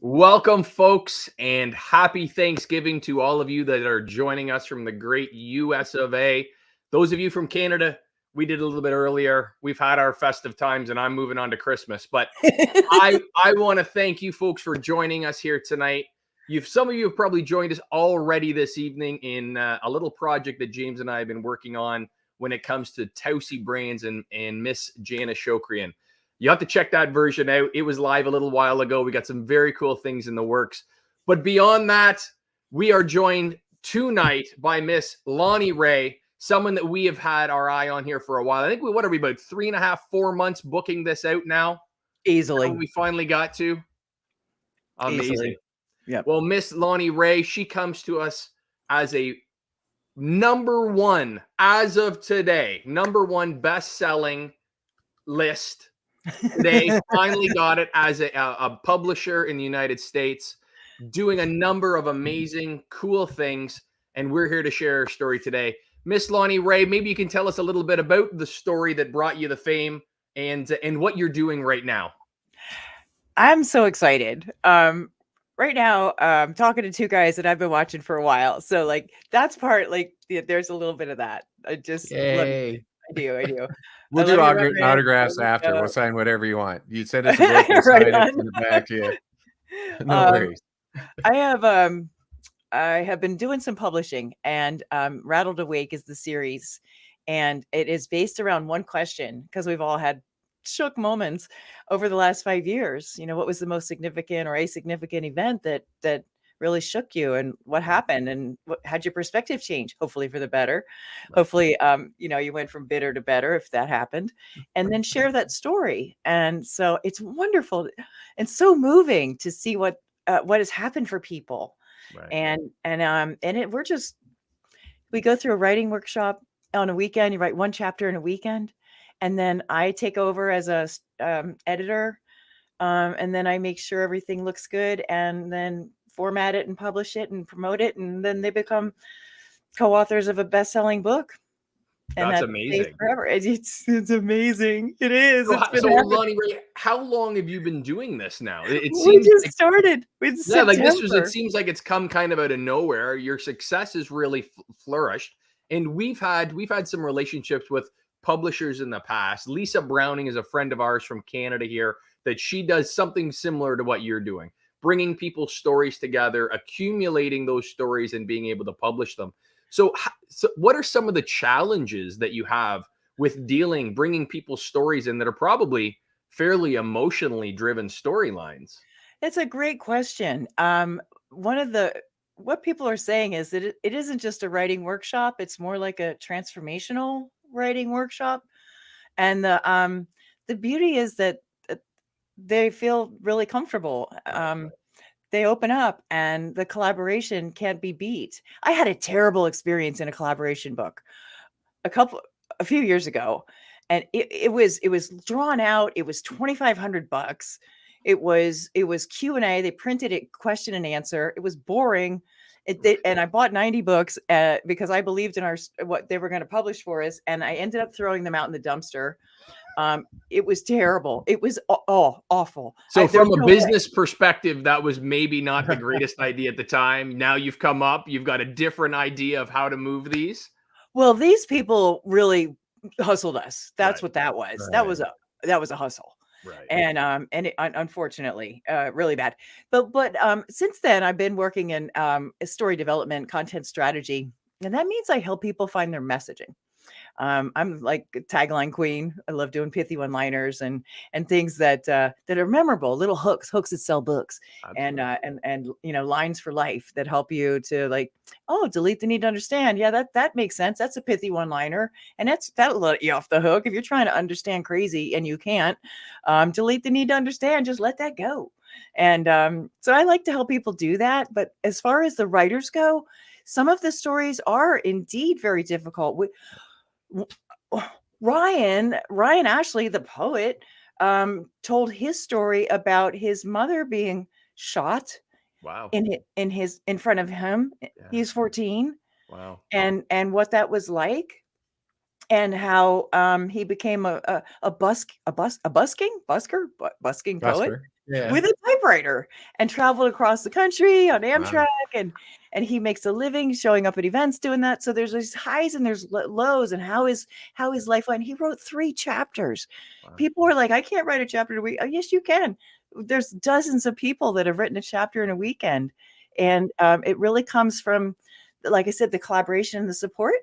Welcome, folks, and happy Thanksgiving to all of you that are joining us from the great US of A. Those of you from Canada, we did a little bit earlier. We've had our festive times, and I'm moving on to Christmas. But I want to thank you folks for joining us here tonight. Some of you have probably joined us already this evening in a little project that James and I have been working on when it comes to Tausi Brands and Miss Jana Shokrian. You have to check that version out. It was live a little while ago. We got some very cool things in the works. But beyond that, we are joined tonight by Miss Lonnee Rey, someone that we have had our eye on here for a while. I think what are we, about 3.5, 4 months booking this out now? Easily. We finally got to. Amazing. Yeah. Well, Miss Lonnee Rey, she comes to us as a number one, as of today, number one best-selling list. They finally got it as a publisher in the United States, doing a number of amazing, cool things. And we're here to share our story today. Miss Lonnee Rey, maybe you can tell us a little bit about the story that brought you the fame and what you're doing right now. I'm so excited. Right now, I'm talking to two guys that I've been watching for a while. So like, that's part, like, there's a little bit of that. I just love it. I do. We'll do autographs after. We'll sign whatever you want. You send us a book, we'll sign it in the back. Yeah. No worries. I have been doing some publishing, and Rattled Awake is the series, and it is based around one question, because we've all had shook moments over the last 5 years. You know, what was the most significant or a significant event that really shook you, and what happened, and what had your perspective change, hopefully for the better. Hopefully, you went from bitter to better, if that happened, and then share that story. And so it's wonderful and so moving to see what has happened for people. Right. We go through a writing workshop on a weekend. You write one chapter in a weekend, and then I take over as a editor, and then I make sure everything looks good, and then format it and publish it and promote it, and then they become co-authors of a best-selling book. And that's amazing. Forever. It's amazing. It is. So Lonnee Rey, how long have you been doing this now? We just started. It seems like it's come kind of out of nowhere. Your success has really flourished, and we've had some relationships with publishers in the past. Lisa Browning is a friend of ours from Canada here, that she does something similar to what you're doing, bringing people's stories together, accumulating those stories, and being able to publish them. So what are some of the challenges that you have with bringing people's stories in that are probably fairly emotionally driven storylines? It's a great question. What people are saying is that it isn't just a writing workshop. It's more like a transformational writing workshop. And the beauty is that they feel really comfortable. They open up, and the collaboration can't be beat. I had a terrible experience in a collaboration book a few years ago, and it was drawn out. It was $2,500. It was Q&A. They printed it, question and answer. It was boring. And I bought 90 books because I believed in what they were going to publish for us, and I ended up throwing them out in the dumpster. It was terrible. It was awful. So from a business perspective, that was maybe not the greatest idea at the time. Now you've come up, you've got a different idea of how to move these. Well, these people really hustled us. That's what that was. Right. That was a hustle. Right. And unfortunately, really bad. But since then, I've been working in story development, content strategy, and that means I help people find their messaging. I'm like a tagline queen. I love doing pithy one-liners and things that are memorable, little hooks that sell books. Absolutely. And lines for life that help you to, like, delete the need to understand. Yeah, that makes sense. That's a pithy one-liner, and that'll let you off the hook. If you're trying to understand crazy and you can't, delete the need to understand. Just let that go. And so I like to help people do that. But as far as the writers go, some of the stories are indeed very difficult. Ryan Ashley, the poet, told his story about his mother being shot. Wow. In front of him. Yeah. He's 14. Wow. And what that was like, and how he became a busking poet with a typewriter, and traveled across the country on Amtrak. Wow. And he makes a living showing up at events doing that. So there's these highs and there's lows, and how his life went. He wrote 3 chapters. Wow. People were like, I can't write a chapter a week. Oh, yes, you can. There's dozens of people that have written a chapter in a weekend. And it really comes from, like I said, the collaboration and the support,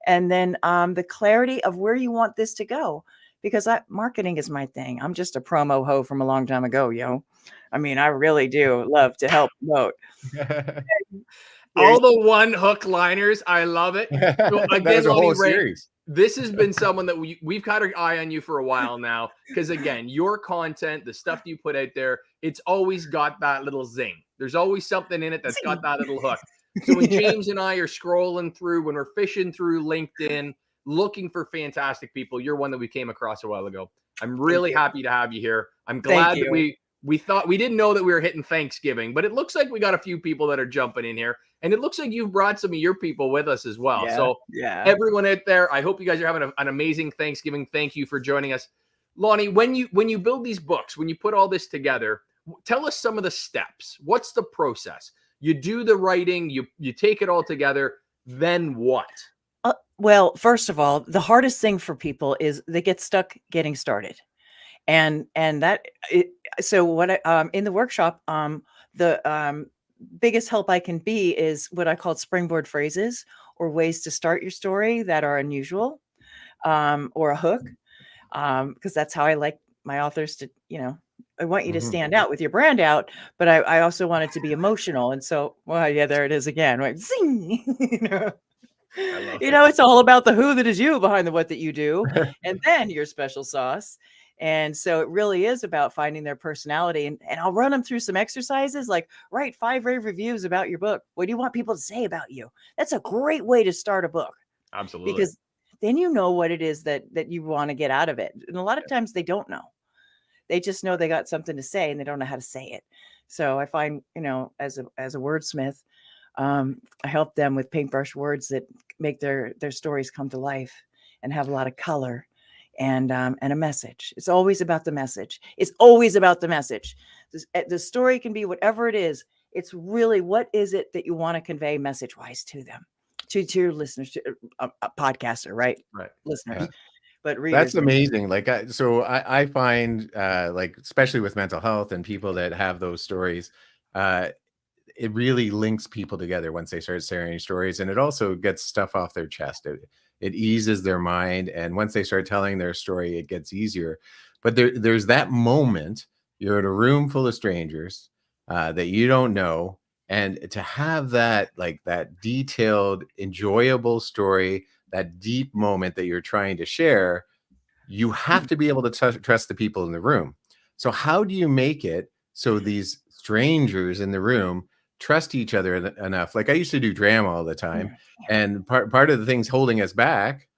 and then the clarity of where you want this to go. Because marketing is my thing. I'm just a promo hoe from a long time ago, yo. I mean, I really do love to help promote. All the one hook liners. I love it. So again, Lonnee Rey, series. This has been someone that we've got our eye on you for a while now. Because again, your content, the stuff you put out there, it's always got that little zing. There's always something in it that's got that little hook. So when James and I are scrolling through, when we're fishing through LinkedIn, looking for fantastic people, you're one that we came across a while ago. I'm really happy to have you here. I'm glad that we thought, we didn't know that we were hitting Thanksgiving, but it looks like we got a few people that are jumping in here, and it looks like you've brought some of your people with us as well. So everyone out there, I hope you guys are having an amazing Thanksgiving. Thank you for joining us. Lonnee, when you build these books, when you put all this together, tell us some of the steps. What's the process? You do the writing, you take it all together, then what? Well, first of all, the hardest thing for people is they get stuck getting started. And so what in the workshop, the biggest help I can be is what I call springboard phrases, or ways to start your story that are unusual, or a hook, because that's how I like my authors to, I want you to stand out with your brand out, but I also want it to be emotional. And so, well, yeah, there it is again, right? Zing! It's all about the who that is you behind the what that you do, and then your special sauce. And so it really is about finding their personality. And I'll run them through some exercises, like write 5 rave reviews about your book. What do you want people to say about you? That's a great way to start a book. Absolutely. Because then you know what it is that you want to get out of it. And a lot of times they don't know. They just know they got something to say and they don't know how to say it. So I find, as a wordsmith, I help them with paintbrush words that make their stories come to life and have a lot of color and a message. It's always about the message. It's always about the message. The story can be whatever it is. It's really, what is it that you want to convey message wise to them, to your listeners, to a podcaster, right? Right. Listeners. Yeah. But readers, that's amazing. Like, I find, like, especially with mental health and people that have those stories, it really links people together once they start sharing stories, and it also gets stuff off their chest. It eases their mind, and once they start telling their story, it gets easier. But there's that moment, you're in a room full of strangers that you don't know, and to have that, like, that detailed, enjoyable story, that deep moment that you're trying to share, you have to be able to trust the people in the room. So how do you make it so these strangers in the room trust each other enough? Like, I used to do drama all the time, and part of the things holding us back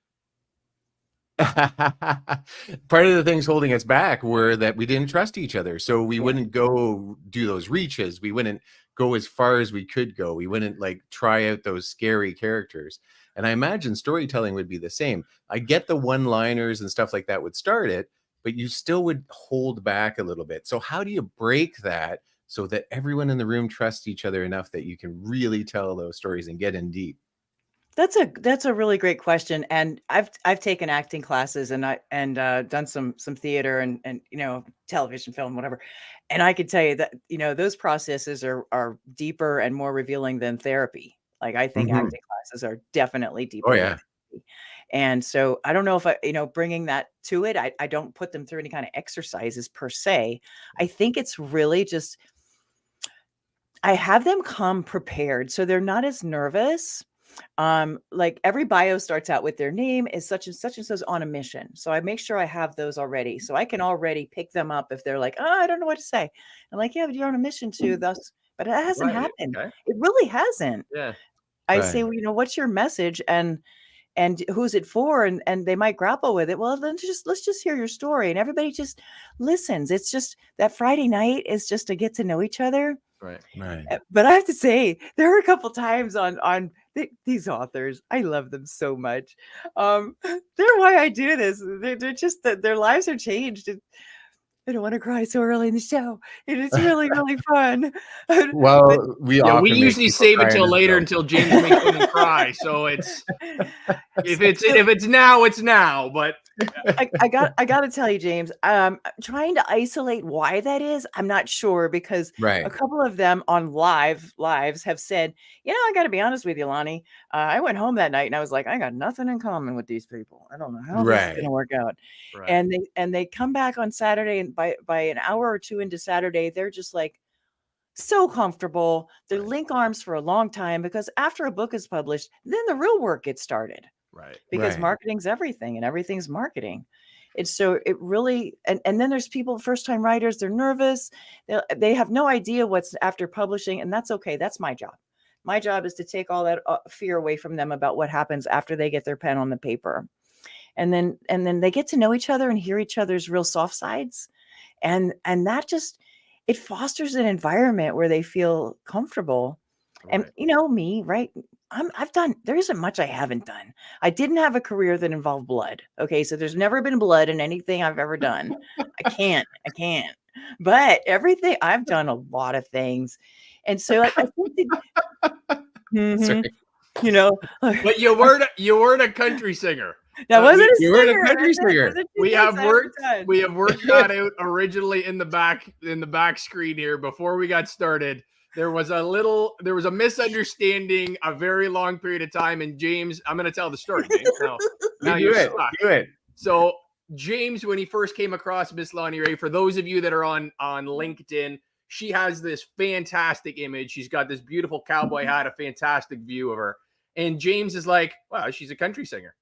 part of the things holding us back were that we didn't trust each other. So we wouldn't go do those reaches. We wouldn't go as far as we could go. We wouldn't, like, try out those scary characters. And I imagine storytelling would be the same. I get the one-liners and stuff like that would start it, but you still would hold back a little bit. So how do you break that so that everyone in the room trusts each other enough that you can really tell those stories and get in deep? That's a really great question. And I've taken acting classes, and done some theater and television, film, whatever. And I could tell you that, those processes are deeper and more revealing than therapy. Like, I think acting classes are definitely deeper than therapy. And so I don't know if bringing that to it, I don't put them through any kind of exercises per se. I think it's really just, I have them come prepared, so they're not as nervous. Like, every bio starts out with their name is such and such and so on a mission. So I make sure I have those already. So I can already pick them up if they're like, oh, I don't know what to say. I'm like, yeah, but you're on a mission to thus, but it hasn't happened. Okay. It really hasn't. Yeah. I say, well, what's your message? And and who's it for? And they might grapple with it. Well, then let's just hear your story. And everybody just listens. It's just that Friday night is just to get to know each other. Right. But I have to say, there were a couple times on these authors. I love them so much. They're why I do this. They're just that their lives are changed. I don't want to cry so early in the show. It is really, really fun. Well, we usually save it till later until James makes them cry. So it's if it's now, it's now. But I got to tell you, James, trying to isolate why that is, I'm not sure, because a couple of them on lives have said, I got to be honest with you, Lonnee. I went home that night and I was like, I got nothing in common with these people. I don't know how this is going to work out. Right. And they come back on Saturday, and by an hour or two into Saturday, they're just like so comfortable. They link arms for a long time, because after a book is published, then the real work gets started. Right. Because marketing's everything, and everything's marketing. And so it really, and then there's people, first-time writers, they're nervous. They have no idea what's after publishing, and that's okay. That's my job. My job is to take all that fear away from them about what happens after they get their pen on the paper. And then they get to know each other and hear each other's real soft sides. And that just, it fosters an environment where they feel comfortable. Right. And me, right? there isn't much I haven't done. I didn't have a career that involved blood. Okay. So there's never been blood in anything I've ever done. I can't, but everything I've done, a lot of things. And so I think that, but you weren't a country singer. That wasn't you weren't a country singer. We have worked that out originally in the back screen here before we got started. There was a misunderstanding a very long period of time. And James, I'm going to tell the story. James. Now do it. So James, when he first came across Miss Lonnee Rey, for those of you that are on LinkedIn, she has this fantastic image. She's got this beautiful cowboy hat, a fantastic view of her. And James is like, wow, she's a country singer.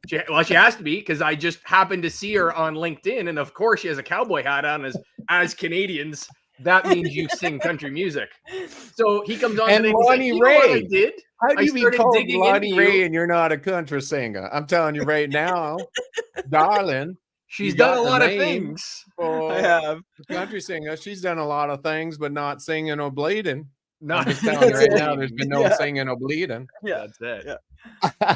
She has to be, because I just happened to see her on LinkedIn. And of course, she has a cowboy hat on. As Canadians, that means you sing country music. So he comes on and Lonnee Rey. How do you be called Lonnee Rey and you're not a country singer? I'm telling you right now, darling. She's done a lot of things. I have. Country singer. She's done a lot of things, but not singing or bleeding. No, I'm just telling you right now, there's been no singing or bleeding. Yeah, that's it. Yeah.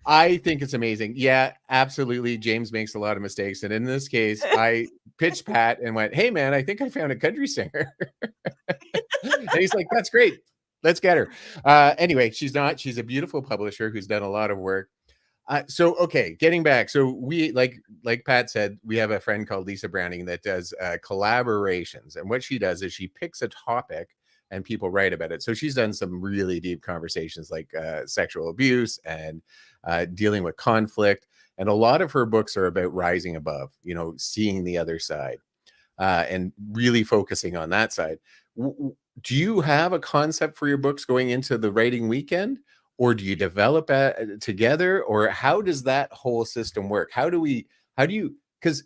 I think it's amazing. Yeah, absolutely. James makes a lot of mistakes. And in this case, I pitched Pat and went, hey, man, I think I found a country singer. And he's like, that's great. Let's get her. Anyway, she's not. She's a beautiful publisher who's done a lot of work. So, okay, getting back. So we, like Pat said, we have a friend called Lisa Browning that does collaborations. And what she does is she picks a topic and people write about it. So she's done some really deep conversations like sexual abuse and dealing with conflict. And a lot of her books are about rising above, seeing the other side and really focusing on that side. Do you have a concept for your books going into the writing weekend, or do you develop together, or how does that whole system work? Because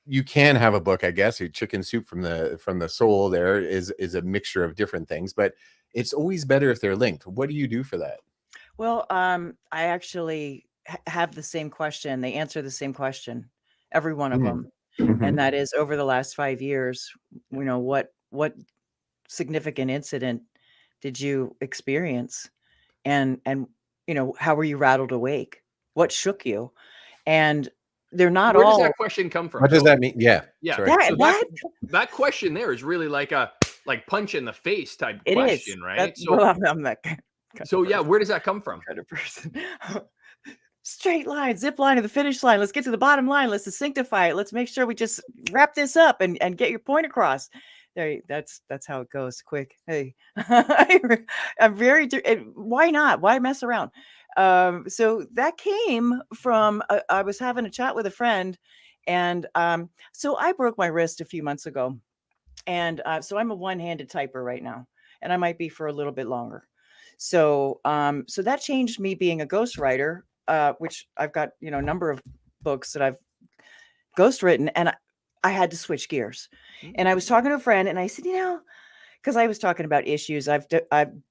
you can have a book, I guess, or chicken soup from the soul. There is a mixture of different things, but it's always better if they're linked. What do you do for that? Well, I actually have the same question. They answer the same question, every one of them. Mm-hmm. And that is, over the last 5 years, what significant incident did you experience? And how were you rattled awake? What shook you? And they're not Where all. Where does that question come from? What does that mean? Yeah. That question there is really like a punch in the face type it question, is. right? I'm that kind of yeah, where does that come from? Kind of person. Straight line, zip line to the finish line. Let's get to the bottom line. Let's sanctify it. Let's make sure we just wrap this up and get your point across. There, that's how it goes. Quick. Hey, I'm very. Why not? Why mess around? So that came from. I was having a chat with a friend, and so I broke my wrist a few months ago, and so I'm a one-handed typer right now, and I might be for a little bit longer. So so that changed me being a ghostwriter, which I've got a number of books that I've ghostwritten, and I had to switch gears. And I was talking to a friend and I said, because I was talking about issues. I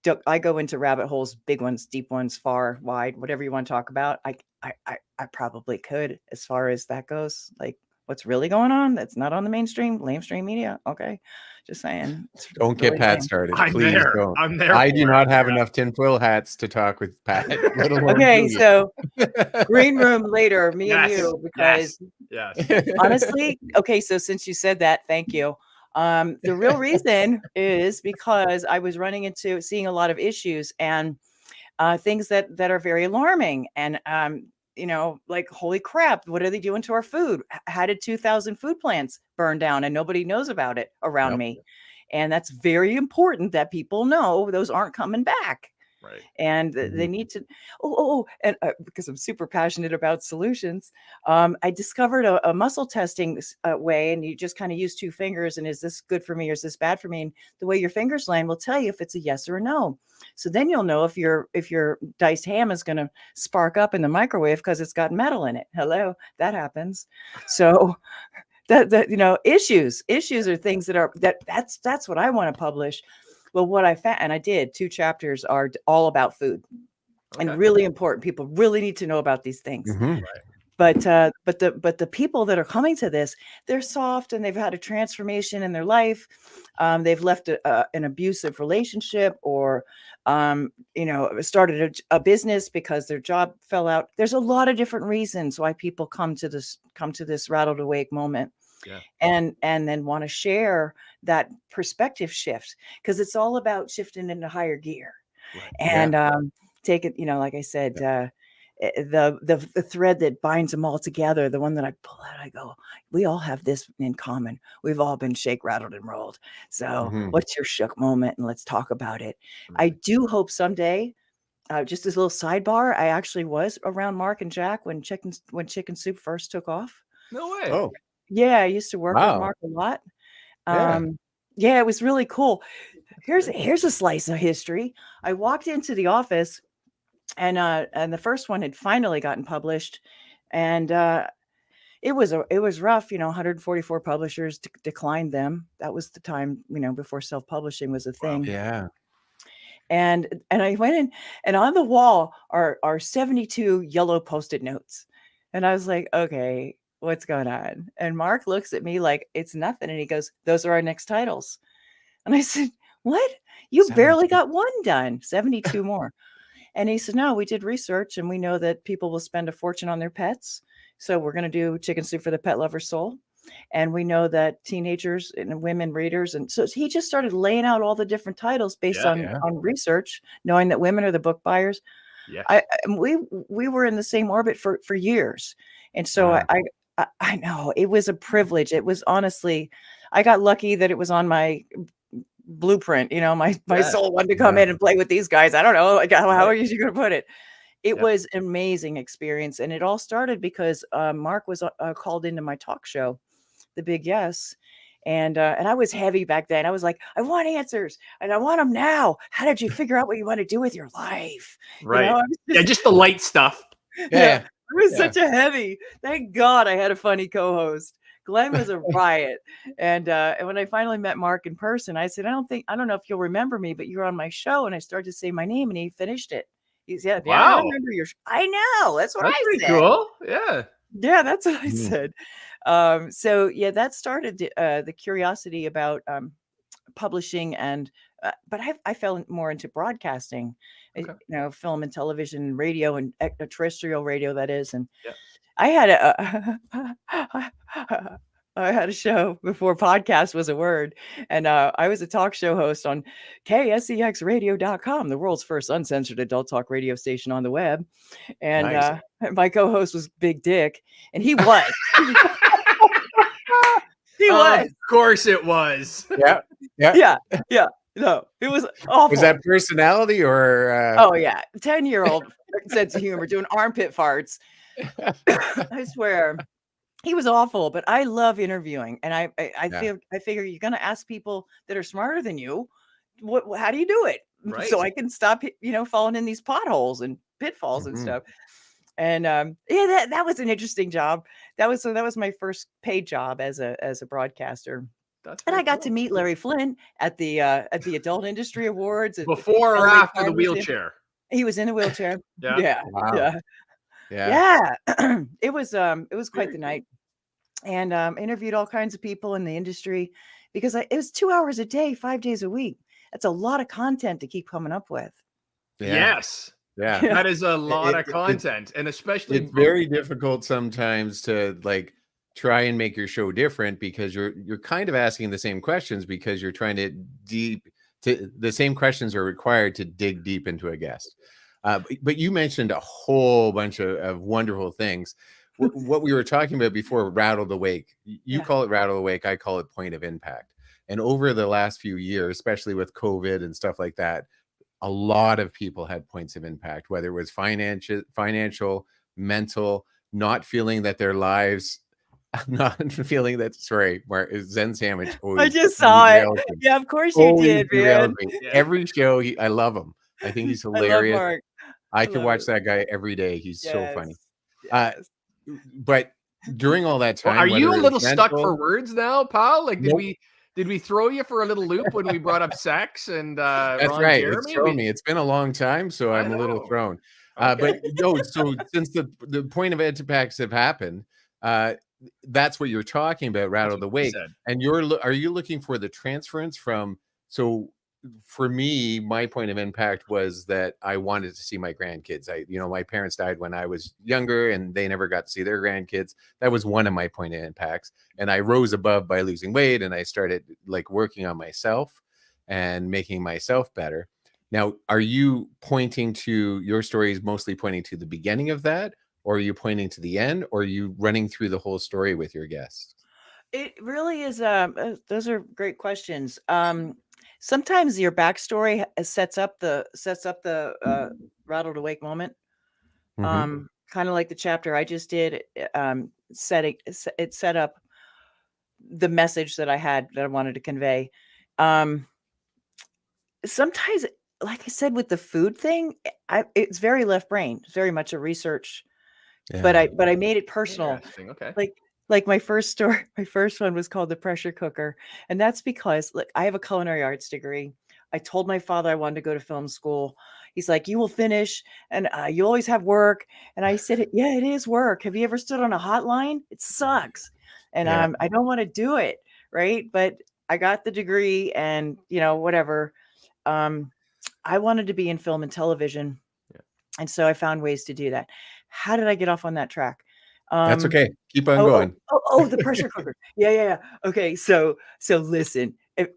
go into rabbit holes, big ones, deep ones, far, wide, whatever you want to talk about. I probably could, as far as that goes. Like, what's really going on that's not on the mainstream media. Okay, just saying. Don't get Pat started. Please don't. I'm there. I do not have enough tinfoil hats to talk with Pat. Let alone okay, Julia. so green room later, me and you, because yes. honestly, okay. So since you said that, thank you. The real reason is because I was running into seeing a lot of issues and things that are very alarming, and like, holy crap, what are they doing to our food? How did 2,000 food plants burn down and nobody knows about it around me? And that's very important that people know those aren't coming back. Right. And they need to, and because I'm super passionate about solutions, I discovered a muscle testing way, and you just kind of use two fingers, and is this good for me or is this bad for me? And the way your fingers land will tell you if it's a yes or a no. So then you'll know if your diced ham is going to spark up in the microwave because it's got metal in it. Hello, that happens. So that issues are things that's what I want to publish. Well, what I found, and I did, 2 chapters are all about food, and really important. People really need to know about these things. Right. But the people that are coming to this, they're soft and they've had a transformation in their life. They've left an abusive relationship, or started a business because their job fell out. There's a lot of different reasons why people come to this rattled awake moment. Yeah. And then want to share that perspective shift, because it's all about shifting into higher gear. Right. And take it, like I said, the thread that binds them all together, the one that I pull out, I go, we all have this in common. We've all been shake, rattled, and rolled. So what's your shook moment? And let's talk about it. I do hope someday, just as a little sidebar, I actually was around Mark and Jack when Chicken Soup first took off. No way. Oh. Yeah, I used to work with Mark a lot. Yeah, it was really cool. Here's a slice of history. I walked into the office, and the first one had finally gotten published, and it was rough. 144 publishers declined them. That was the time, before self-publishing was a thing. Wow. Yeah. And I went in, and on the wall are 72 yellow Post-it notes, and I was like, okay, what's going on? And Mark looks at me like it's nothing, and he goes, those are our next titles. And I said, what? You 72. barely got one done. 72 more. And he said, no, we did research, and we know that people will spend a fortune on their pets, so we're going to do Chicken Soup for the Pet Lover's Soul. And we know that teenagers and women readers, and so he just started laying out all the different titles based on research, knowing that women are the book buyers. Yeah. We were in the same orbit for years. And so I know it was a privilege. It was, honestly, I got lucky that it was on my blueprint. My soul wanted to come in and play with these guys. I don't know, like, how are you going to put it? It was an amazing experience. And it all started because Mark was called into my talk show, The Big Yes. And I was heavy back then. I was like, I want answers, and I want them now. How did you figure out what you want to do with your life? Right. Just the light stuff. Yeah. It was such a heavy. Thank God I had a funny co-host. Glenn was a riot. And when I finally met Mark in person, I said, I don't know if you'll remember me, but you're on my show. And I started to say my name, and he finished it. He said, yeah, I remember your I know. That's what I said. Pretty cool. Yeah. Yeah, that's what I said. So yeah, that started the curiosity about publishing, and but I fell more into broadcasting, film and television and radio, and terrestrial radio, that is. And I had a show before podcast was a word, and I was a talk show host on KSEXradio.com, the world's first uncensored adult talk radio station on the web. And my co-host was Big Dick, and he was. He was. Of course it was. Yeah. No, it was awful. Was that personality or? Oh yeah, 10-year-old sense of humor, doing armpit farts. I swear, he was awful. But I love interviewing, and I figure you're going to ask people that are smarter than you. How do you do it? Right. So I can stop, falling in these potholes and pitfalls and stuff. And that was an interesting job. That was my first paid job as a broadcaster. And I got to meet Larry Flynn at the Adult Industry Awards before or after the wheelchair. He was in a wheelchair. Yeah. Yeah. Wow. Yeah. It was quite the night. And interviewed all kinds of people in the industry because it was 2 hours a day, 5 days a week. That's a lot of content to keep coming up with. Yes. Yeah. That is a lot of content. And especially it's very difficult sometimes to like try and make your show different because you're kind of asking the same questions because you're trying to the same questions are required to dig deep into a guest. But you mentioned a whole bunch of wonderful things. What we were talking about before, Rattle the Wake. You call it Rattle the Wake. I call it Point of Impact. And over the last few years, especially with COVID and stuff like that, a lot of people had points of impact, whether it was financial, mental, not feeling that their lives, not feeling that, sorry, Zen Sandwich. I just saw it. Yeah, of course you did, man. Yeah. Every show, I love him. I think he's hilarious. I love Mark. I can watch that guy every day. He's so funny. But during all that time, are you a little stuck for words now, pal? Like, did we throw you for a little loop when we brought up sex and that's Ron right? Jeremy? It's thrown me. It's been a long time, so I'm a little thrown. But no, so since the point of impacts have happened, that's what you're talking about, Rattle the Wake. And are you looking for the transference from? So for me, my point of impact was that I wanted to see my grandkids. My parents died when I was younger and they never got to see their grandkids. That was one of my point of impacts. And I rose above by losing weight and I started like working on myself and making myself better. Now, are you pointing to your stories mostly pointing to the beginning of that? Or are you pointing to the end? Or are you running through the whole story with your guests? It really is. Those are great questions. Sometimes your backstory sets up the Rattled Awake moment. Kind of like the chapter I just did. It set up the message that I wanted to convey. Sometimes, like I said, with the food thing, it's very left brain. It's very much a research, but I made it personal. Okay. Like my first one was called The Pressure Cooker. And that's because, look, I have a culinary arts degree. I told my father I wanted to go to film school. He's like, you will finish and you always have work. And I said, yeah, it is work. Have you ever stood on a hotline? It sucks. And I don't want to do it. Right. But I got the degree and, whatever. I wanted to be in film and television. Yeah. And so I found ways to do that. How did I get off on that track? That's okay. Keep on going. The pressure cooker. Yeah. Okay. So listen,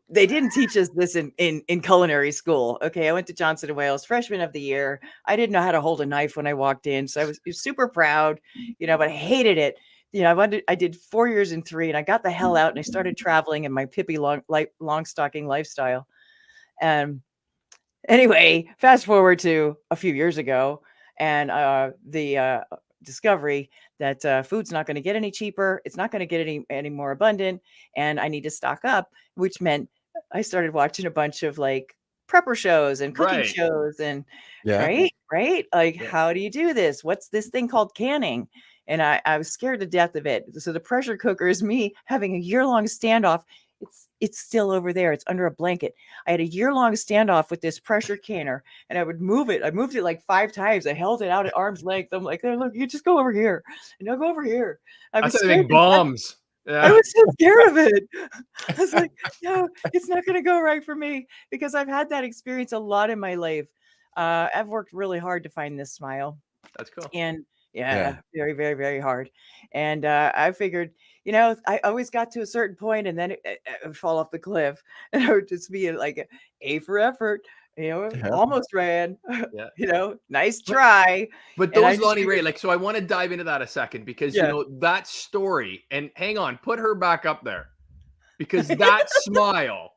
they didn't teach us this in culinary school. Okay. I went to Johnson & Wales, freshman of the year. I didn't know how to hold a knife when I walked in. So I was super proud, but I hated it. I did 4 years and 3 and I got the hell out and I started traveling in my Pippi Longstocking lifestyle. Anyway, fast forward to a few years ago and the discovery that food's not going to get any cheaper. It's not going to get any more abundant. And I need to stock up, which meant I started watching a bunch of like prepper shows and cooking shows and right. Like, how do you do this? What's this thing called canning? And I was scared to death of it. So the pressure cooker is me having a year-long standoff. It's still over there. It's under a blanket. I had a year-long standoff with this pressure canner and I would move it. I moved it like 5 times. I held it out at arm's length. I'm like, oh, look, you just go over here. And I'll go over here. I was scared bombs. Yeah. I was so scared of it. I was like, no, it's not going to go right for me because I've had that experience a lot in my life. I've worked really hard to find this smile. That's cool. And very, very, very hard. And I figured, I always got to a certain point and then it would fall off the cliff and I would just be like A for effort, almost ran, nice try. But those Lonnee Rey, so I want to dive into that a second because, that story, and hang on, put her back up there because that smile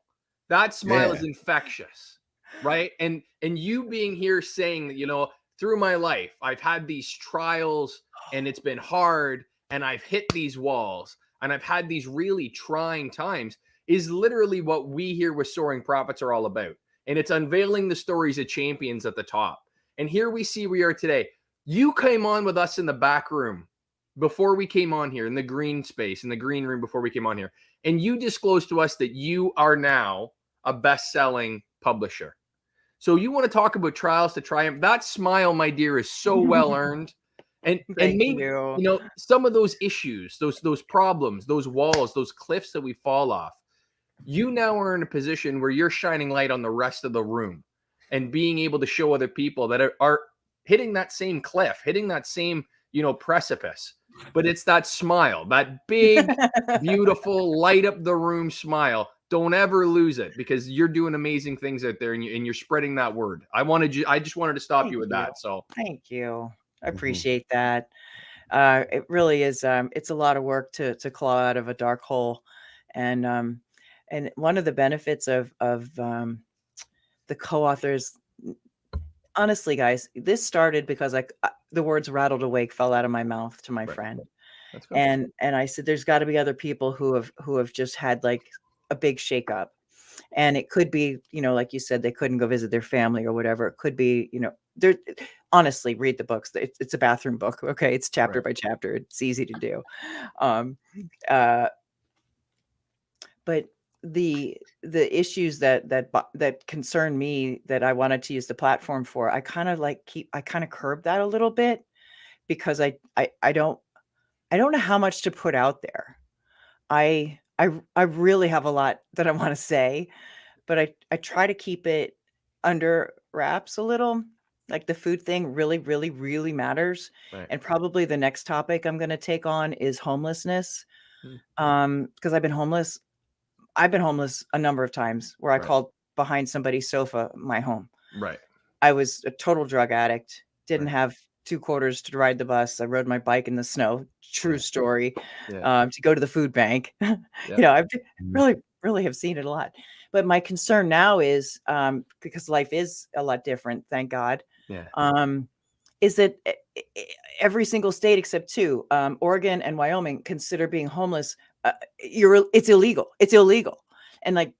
is infectious, right? And you being here saying, through my life, I've had these trials and it's been hard and I've hit these walls and I've had these really trying times is literally what we here with Soaring Profits are all about. And it's unveiling the stories of champions at the top. And here we are today. You came on with us in the back room before we came on here in the green space, in the green room before we came on here, and you disclosed to us that you are now a best-selling publisher. So you want to talk about trials to triumph? That smile, my dear, is so well earned. And maybe some of those issues, those problems, those walls, those cliffs that we fall off, you now are in a position where you're shining light on the rest of the room and being able to show other people that are hitting that same cliff, hitting that same, precipice. But it's that smile, that big, beautiful, light up the room smile. Don't ever lose it, because you're doing amazing things out there, and you're spreading that word. I just wanted to stop you with that. So thank you. I appreciate that. It really is. It's a lot of work to claw out of a dark hole. And one of the benefits of the co-authors, honestly, guys, this started because the words "rattled awake" fell out of my mouth to my friend. That's good. And I said, there's got to be other people who have just had like a big shakeup. And it could be, like you said, they couldn't go visit their family or whatever. It could be, honestly, read the books. It's a bathroom book. Okay. It's chapter by chapter. It's easy to do. But the issues that concern me, that I wanted to use the platform for, I kind of curb that a little bit, because I don't know how much to put out there. I really have a lot that I want to say, but I try to keep it under wraps a little. Like the food thing really, really, really matters. Right. And probably the next topic I'm going to take on is homelessness. Because I've been homeless a number of times, where I called behind somebody's sofa my home. Right. I was a total drug addict, didn't have $2 to ride the bus. I rode my bike in the snow. True story. To go to the food bank. I've really have seen it a lot. But my concern now is, because life is a lot different, thank God. Is that every single state except 2, Oregon and Wyoming, consider being homeless. It's illegal. It's illegal. And like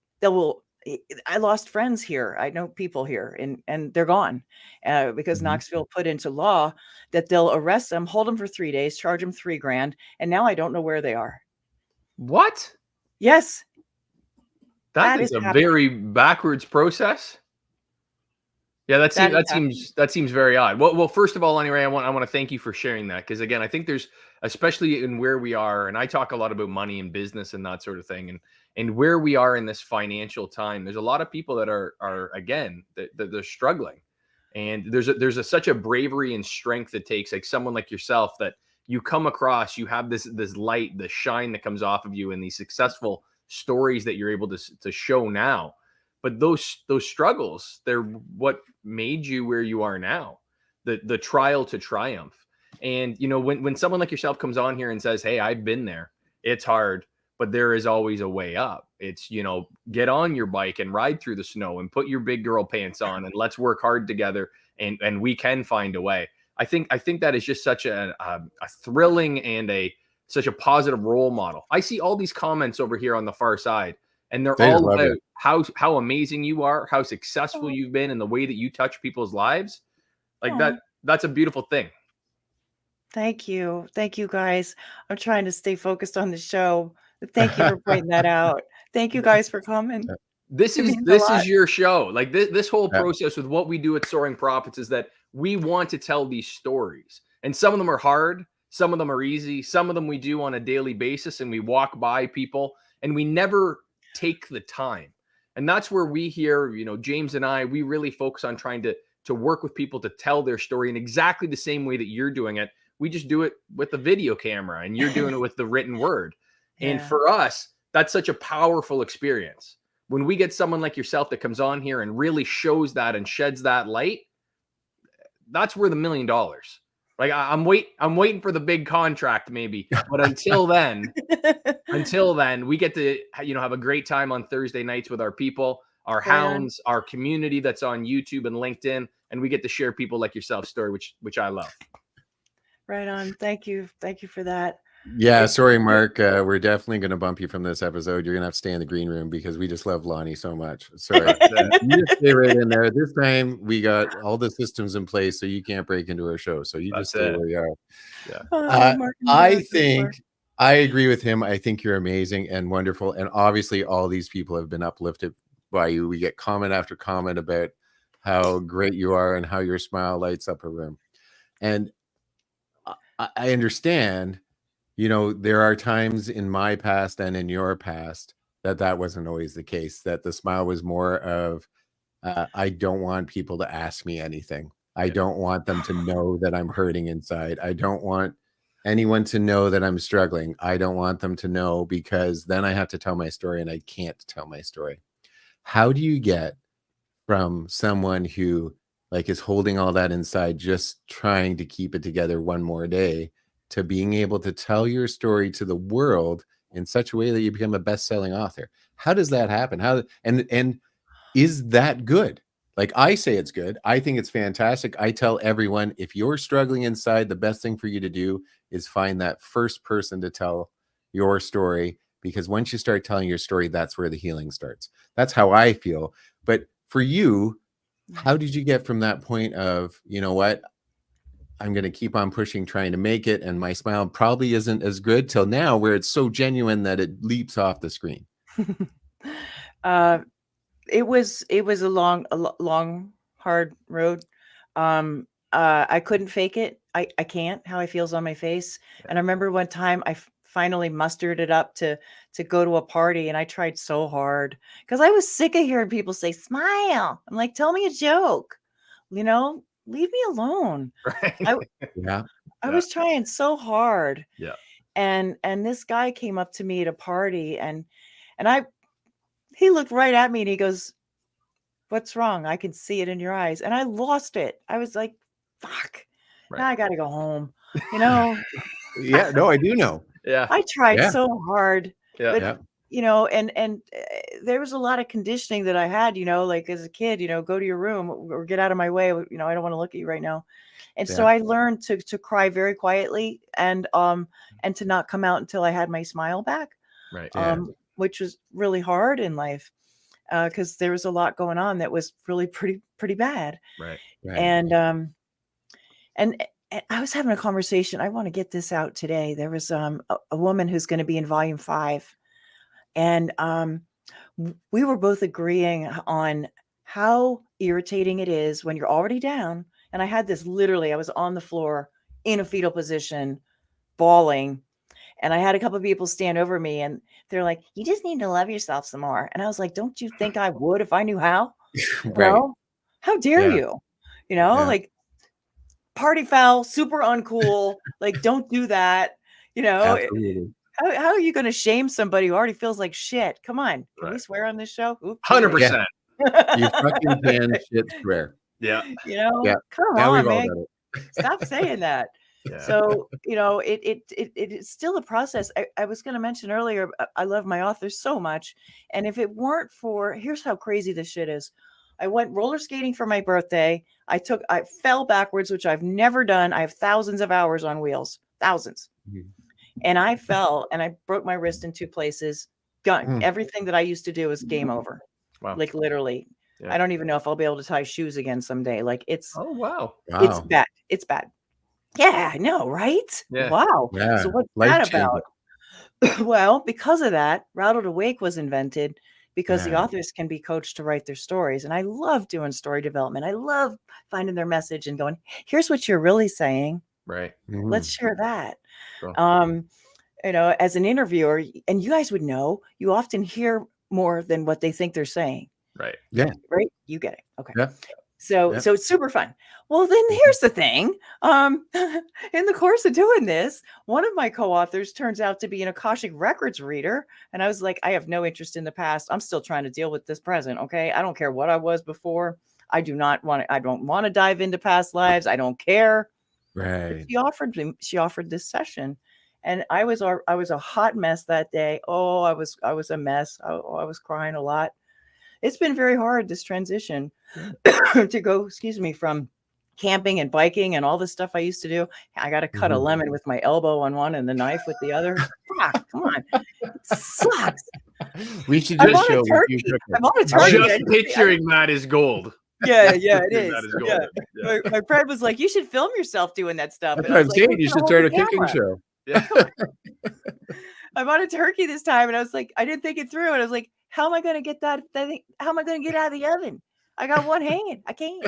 I lost friends here. I know people here, and they're gone because Knoxville put into law that they'll arrest them, hold them for 3 days, charge them $3,000, and now I don't know where they are. What? Yes. That is a very backwards process. Yeah, that seems very odd. Well, first of all, Lonnee Rey, I want to thank you for sharing that, because again, I think there's, especially in where we are, and I talk a lot about money and business and that sort of thing, and where we are in this financial time, there's a lot of people that are again that they're struggling, and there's such a bravery and strength it takes, like someone like yourself, that you come across, you have this light, the shine that comes off of you, and these successful stories that you're able to show now. But those struggles, they're what made you where you are now, the trial to triumph. And, when someone like yourself comes on here and says, hey, I've been there, it's hard, but there is always a way up. It's, get on your bike and ride through the snow and put your big girl pants on, and let's work hard together, and we can find a way. I think that is just such a thrilling and such a positive role model. I see all these comments over here on the far side, and they're all about how amazing you are, how successful you've been, and the way that you touch people's lives. Like that's a beautiful thing. Thank you. Thank you, guys. I'm trying to stay focused on the show. Thank you for pointing that out. Thank you guys for coming. This is your show. Like this whole process with what we do at Soaring Profits is that we want to tell these stories. And some of them are hard. Some of them are easy. Some of them we do on a daily basis, and we walk by people, and we never take the time. And that's where we here, James and I, we really focus on trying to work with people to tell their story in exactly the same way that you're doing it. We just do it with a video camera, and you're doing it with the written word. And for us, that's such a powerful experience. When we get someone like yourself that comes on here and really shows that and sheds that light, that's worth $1 million. Like I'm waiting for the big contract maybe, but until then, we get to, have a great time on Thursday nights with our people, our hounds, our community that's on YouTube and LinkedIn, and we get to share people like yourself's story, which I love. Right on. Thank you. Thank you for that. Yeah, sorry, Mark. We're definitely going to bump you from this episode. You're going to have to stay in the green room because we just love Lonnee so much. Sorry. You just stay right in there. This time we got all the systems in place, so you can't break into our show. So you just stay where you are. Yeah. I think I agree with him. I think you're amazing and wonderful. And obviously, all these people have been uplifted by you. We get comment after comment about how great you are and how your smile lights up a room. And I understand, there are times in my past and in your past that wasn't always the case, that the smile was more of, I don't want people to ask me anything. I don't want them to know that I'm hurting inside. I don't want anyone to know that I'm struggling. I don't want them to know because then I have to tell my story and I can't tell my story. How do you get from someone who is holding all that inside, just trying to keep it together one more day, to being able to tell your story to the world in such a way that you become a best-selling author? How does that happen? And is that good? I say it's good. I think it's fantastic. I tell everyone, if you're struggling inside, the best thing for you to do is find that first person to tell your story, because once you start telling your story, that's where the healing starts. That's how I feel. But for you, how did you get from that point of, you know what, I'm going to keep on pushing, trying to make it, and my smile probably isn't as good, till now where it's so genuine that it leaps off the screen? It was a long, hard road. I couldn't fake it. I can't, how I feels on my face. And I remember one time I finally mustered it up to go to a party, and I tried so hard because I was sick of hearing people say, smile. I'm like, tell me a joke, leave me alone. Right. I was trying so hard. Yeah. And this guy came up to me at a party, and he looked right at me and he goes, what's wrong? I can see it in your eyes. And I lost it. I was like, fuck, now I got to go home. Yeah, no, I do know. Yeah. I tried so hard, Yeah. but and there was a lot of conditioning that I had, as a kid, go to your room or get out of my way. I don't want to look at you right now. And so I learned to cry very quietly and to not come out until I had my smile back. Right. Which was really hard in life. Because there was a lot going on that was really pretty bad. Right. And I was having a conversation. I want to get this out today. There was a woman who's going to be in volume 5. And we were both agreeing on how irritating it is when you're already down. And I had this literally, I was on the floor in a fetal position, bawling. And I had a couple of people stand over me and they're like, you just need to love yourself some more. And I was like, don't you think I would if I knew how? Right. How dare you? Like, party foul, super uncool. Like, don't do that. Absolutely. How are you going to shame somebody who already feels like shit? Come on. Can we swear on this show? 100%. You fucking can shit swear. Yeah. Come on, man. Stop saying that. Yeah. So, it's still a process. I was going to mention earlier, I love my authors so much. And if it weren't for, here's how crazy this shit is. I went roller skating for my birthday. I fell backwards, which I've never done. I have thousands of hours on wheels, thousands. Mm-hmm. And I fell and I broke my wrist in 2 places. Everything that I used to do is game over. Wow. Like literally. Yeah. I don't even know if I'll be able to tie shoes again someday. Like it's, oh, wow. It's bad. It's bad. Yeah, I know, right? Yeah. Wow. Yeah. So what's that about? Well, because of that, Rattled Awake was invented because the authors can be coached to write their stories. And I love doing story development. I love finding their message and going, here's what you're really saying. Right. Mm-hmm. Let's share that. Cool. As an interviewer, and you guys would know, you often hear more than what they think they're saying. Right. Yeah. Right. You get it. Okay. Yeah. So it's super fun. Well, then here's the thing. In the course of doing this, one of my co-authors turns out to be an Akashic Records reader. And I was like, I have no interest in the past. I'm still trying to deal with this present. Okay. I don't care what I was before. I don't want to dive into past lives. I don't care. Right. She offered this session. And I was a hot mess that day. Oh, I was a mess. I was crying a lot. It's been very hard, this transition to go, from camping and biking and all the stuff I used to do. I got to cut a lemon with my elbow on one and the knife with the other. Fuck, come on. It sucks. We should I'm just on a show turkey. I'm on a turkey. Just picturing that is gold. Yeah, it is. That is gold. Yeah. My friend was like, you should film yourself doing that stuff. That's And what I I'm was like, saying. You should start a cooking show. Yeah. I'm on a turkey this time. And I was like, I didn't think it through. And I was like, how am I going to get that thing? How am I going to get it out of the oven? I got one hand. I can't.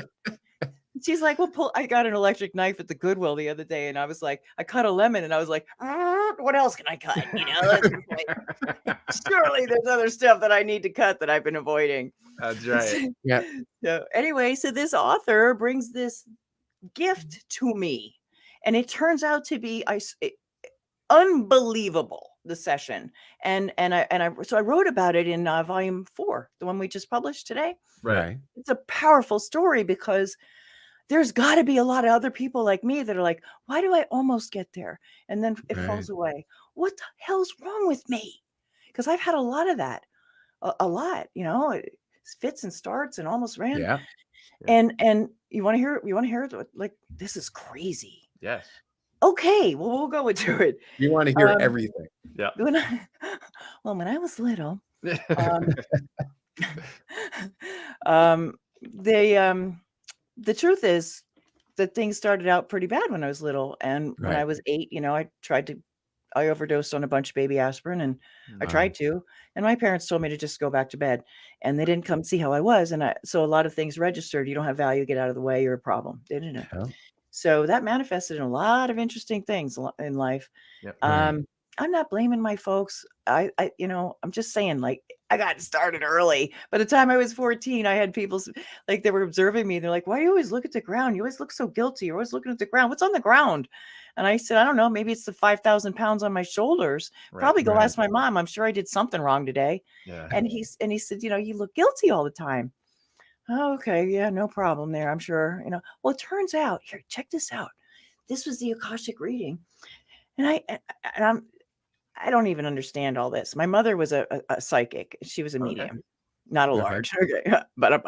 She's like, well, I got an electric knife at the Goodwill the other day. And I was like, I cut a lemon and I was like, what else can I cut? You know, surely there's other stuff that I need to cut that I've been avoiding. That's right. Yeah. So anyway, so this author brings this gift to me and it turns out to be unbelievable, the session. And I wrote about it in volume 4, the one we just published today. Right. It's a powerful story because there's got to be a lot of other people like me that are like, why do I almost get there? And then it falls away. What the hell's wrong with me? Because I've had a lot of that, a lot, you know, it fits and starts and almost ran. Yeah. And you want to hear it? Like, this is crazy. Yes. Okay. Well, we'll go into it. You want to hear everything. Yeah. When I was little, the truth is that things started out pretty bad when I was little. And when I was 8, you know, I overdosed on a bunch of baby aspirin and I tried to, and my parents told me to just go back to bed and they didn't come see how I was. And so a lot of things registered. You don't have value, get out of the way, you're a problem. They didn't know. Yeah. So that manifested in a lot of interesting things in life. Yep. I'm not blaming my folks. I'm just saying, like, I got started early. By the time I was 14, I had people like, they were observing me. They're like, why do you always look at the ground? You always look so guilty. You're always looking at the ground. What's on the ground? And I said, I don't know. Maybe it's the 5,000 pounds on my shoulders. Probably go ask my mom. I'm sure I did something wrong today. Yeah. And he said, you know, you look guilty all the time. Oh, okay. Yeah, no problem there. I'm sure, you know. Well, it turns out, here, check this out. This was the Akashic reading. And I don't even understand all this. My mother was a psychic. She was a medium, not a large. Okay. But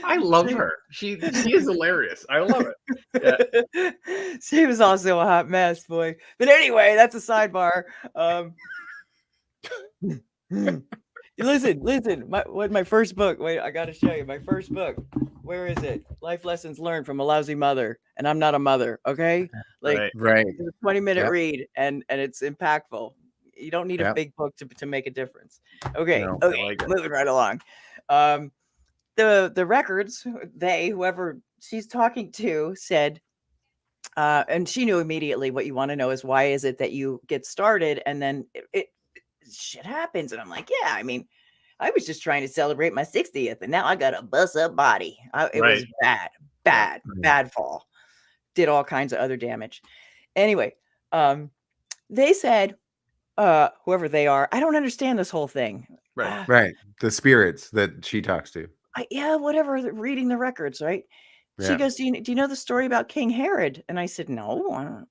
I love her. She is hilarious. I love it. Yeah. She was also a hot mess, boy. But anyway, that's a sidebar. Listen. My first book. Wait, I got to show you my first book. Where is it? Life Lessons Learned from a Lousy Mother, and I'm not a mother. Okay, like right. It's a 20-minute read, and it's impactful. You don't need a big book to make a difference. Okay, moving right along. The records, whoever she's talking to said, and she knew immediately what you want to know is why is it that you get started and then it shit happens. And I'm like, yeah, I mean, I was just trying to celebrate my 60th and now I got a bust up body. It was bad fall. Did all kinds of other damage. Anyway, they said, whoever they are, I don't understand this whole thing. Right. The spirits that she talks to. Whatever, reading the records, right? She goes, do you know the story about King Herod? And I said, no, I don't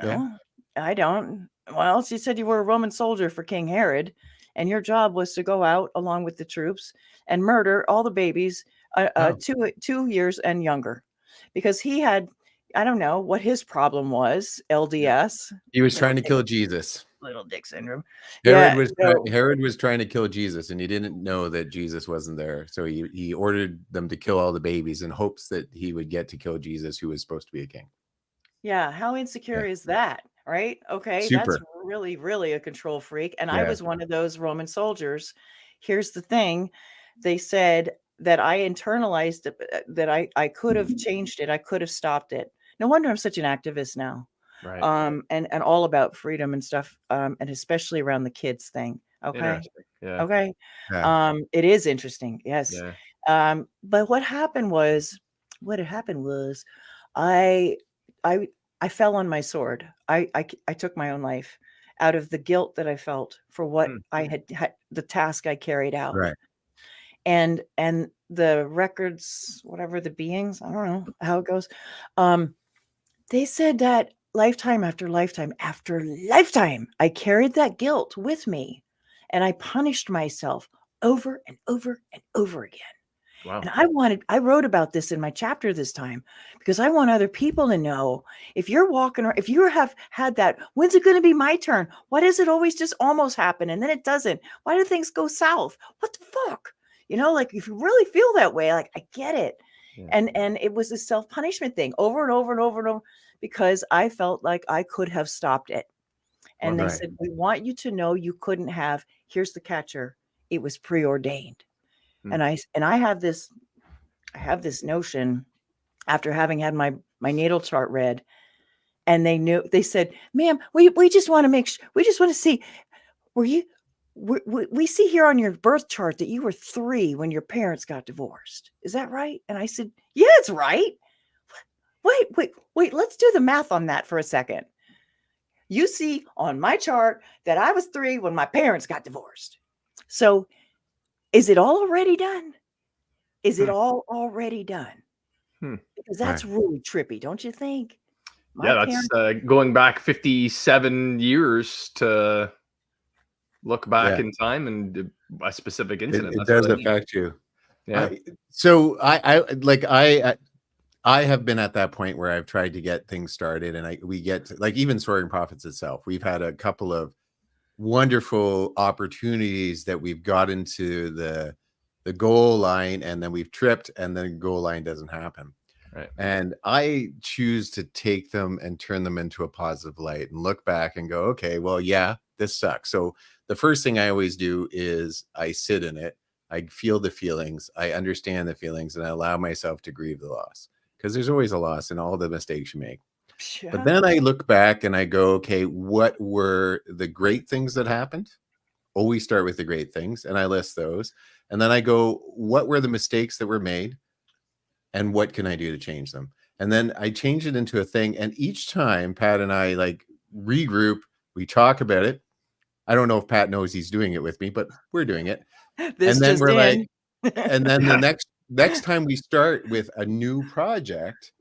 know. I don't. Well, she said you were a Roman soldier for King Herod, and your job was to go out along with the troops and murder all the babies 2 years and younger, because he had, I don't know what his problem was, LDS. He was trying to kill Jesus. Little dick syndrome. Herod was trying to kill Jesus, and he didn't know that Jesus wasn't there. So he ordered them to kill all the babies in hopes that he would get to kill Jesus, who was supposed to be a king. Yeah. How insecure is that? Right. Okay. Super. That's really, really a control freak. And I was one of those Roman soldiers. Here's the thing. They said that I internalized that I could have changed it. I could have stopped it. No wonder I'm such an activist now. Right. And all about freedom and stuff. And especially around the kids thing. Okay. Yeah. Okay. Yeah. It is interesting. Yes. Yeah. But what happened was I fell on my sword. I took my own life out of the guilt that I felt for what I had the task I carried out. Right. And the records, whatever the beings, I don't know how it goes. They said that lifetime after lifetime after lifetime, I carried that guilt with me and I punished myself over and over and over again. Wow. And I wrote about this in my chapter this time because I want other people to know, if you're walking or if you have had that, when's it going to be my turn? Why does it always just almost happen and then it doesn't? Why do things go south? What the fuck? Like if you really feel that way, like I get it. Yeah. And it was a self-punishment thing over and over and over and over, because I felt like I could have stopped it. And they said, we want you to know you couldn't have. Here's the catcher. It was preordained. And I have this notion, after having had my natal chart read, and they said, ma'am, we just want to we just want to see, we see here on your birth chart that you were 3 when your parents got divorced. Is that right? And I said, yeah, it's right. Wait, let's do the math on that for a second. You see on my chart that I was 3 when my parents got divorced. So is it all already done? Is it all already done? Because that's really trippy, don't you think? That's going back 57 years to look back in time and a specific incident. It does affect you. Yeah. I have been at that point where I've tried to get things started, and we get to, like, even Soaring Profits itself. We've had a couple of wonderful opportunities that we've gotten to the goal line, and then we've tripped, and then the goal line doesn't happen. Right. And I choose to take them and turn them into a positive light and look back and go, okay, well, yeah, this sucks. So the first thing I always do is I sit in it. I feel the feelings. I understand the feelings, and I allow myself to grieve the loss, because there's always a loss in all the mistakes you make. Yeah. But then I look back and I go, okay, what were the great things that happened? Always start with the great things, and I list those. And then I go, what were the mistakes that were made, and what can I do to change them? And then I change it into a thing. And each time Pat and I regroup, we talk about it. I don't know if Pat knows he's doing it with me, but we're doing it. And then we're like, and then the next time we start with a new project,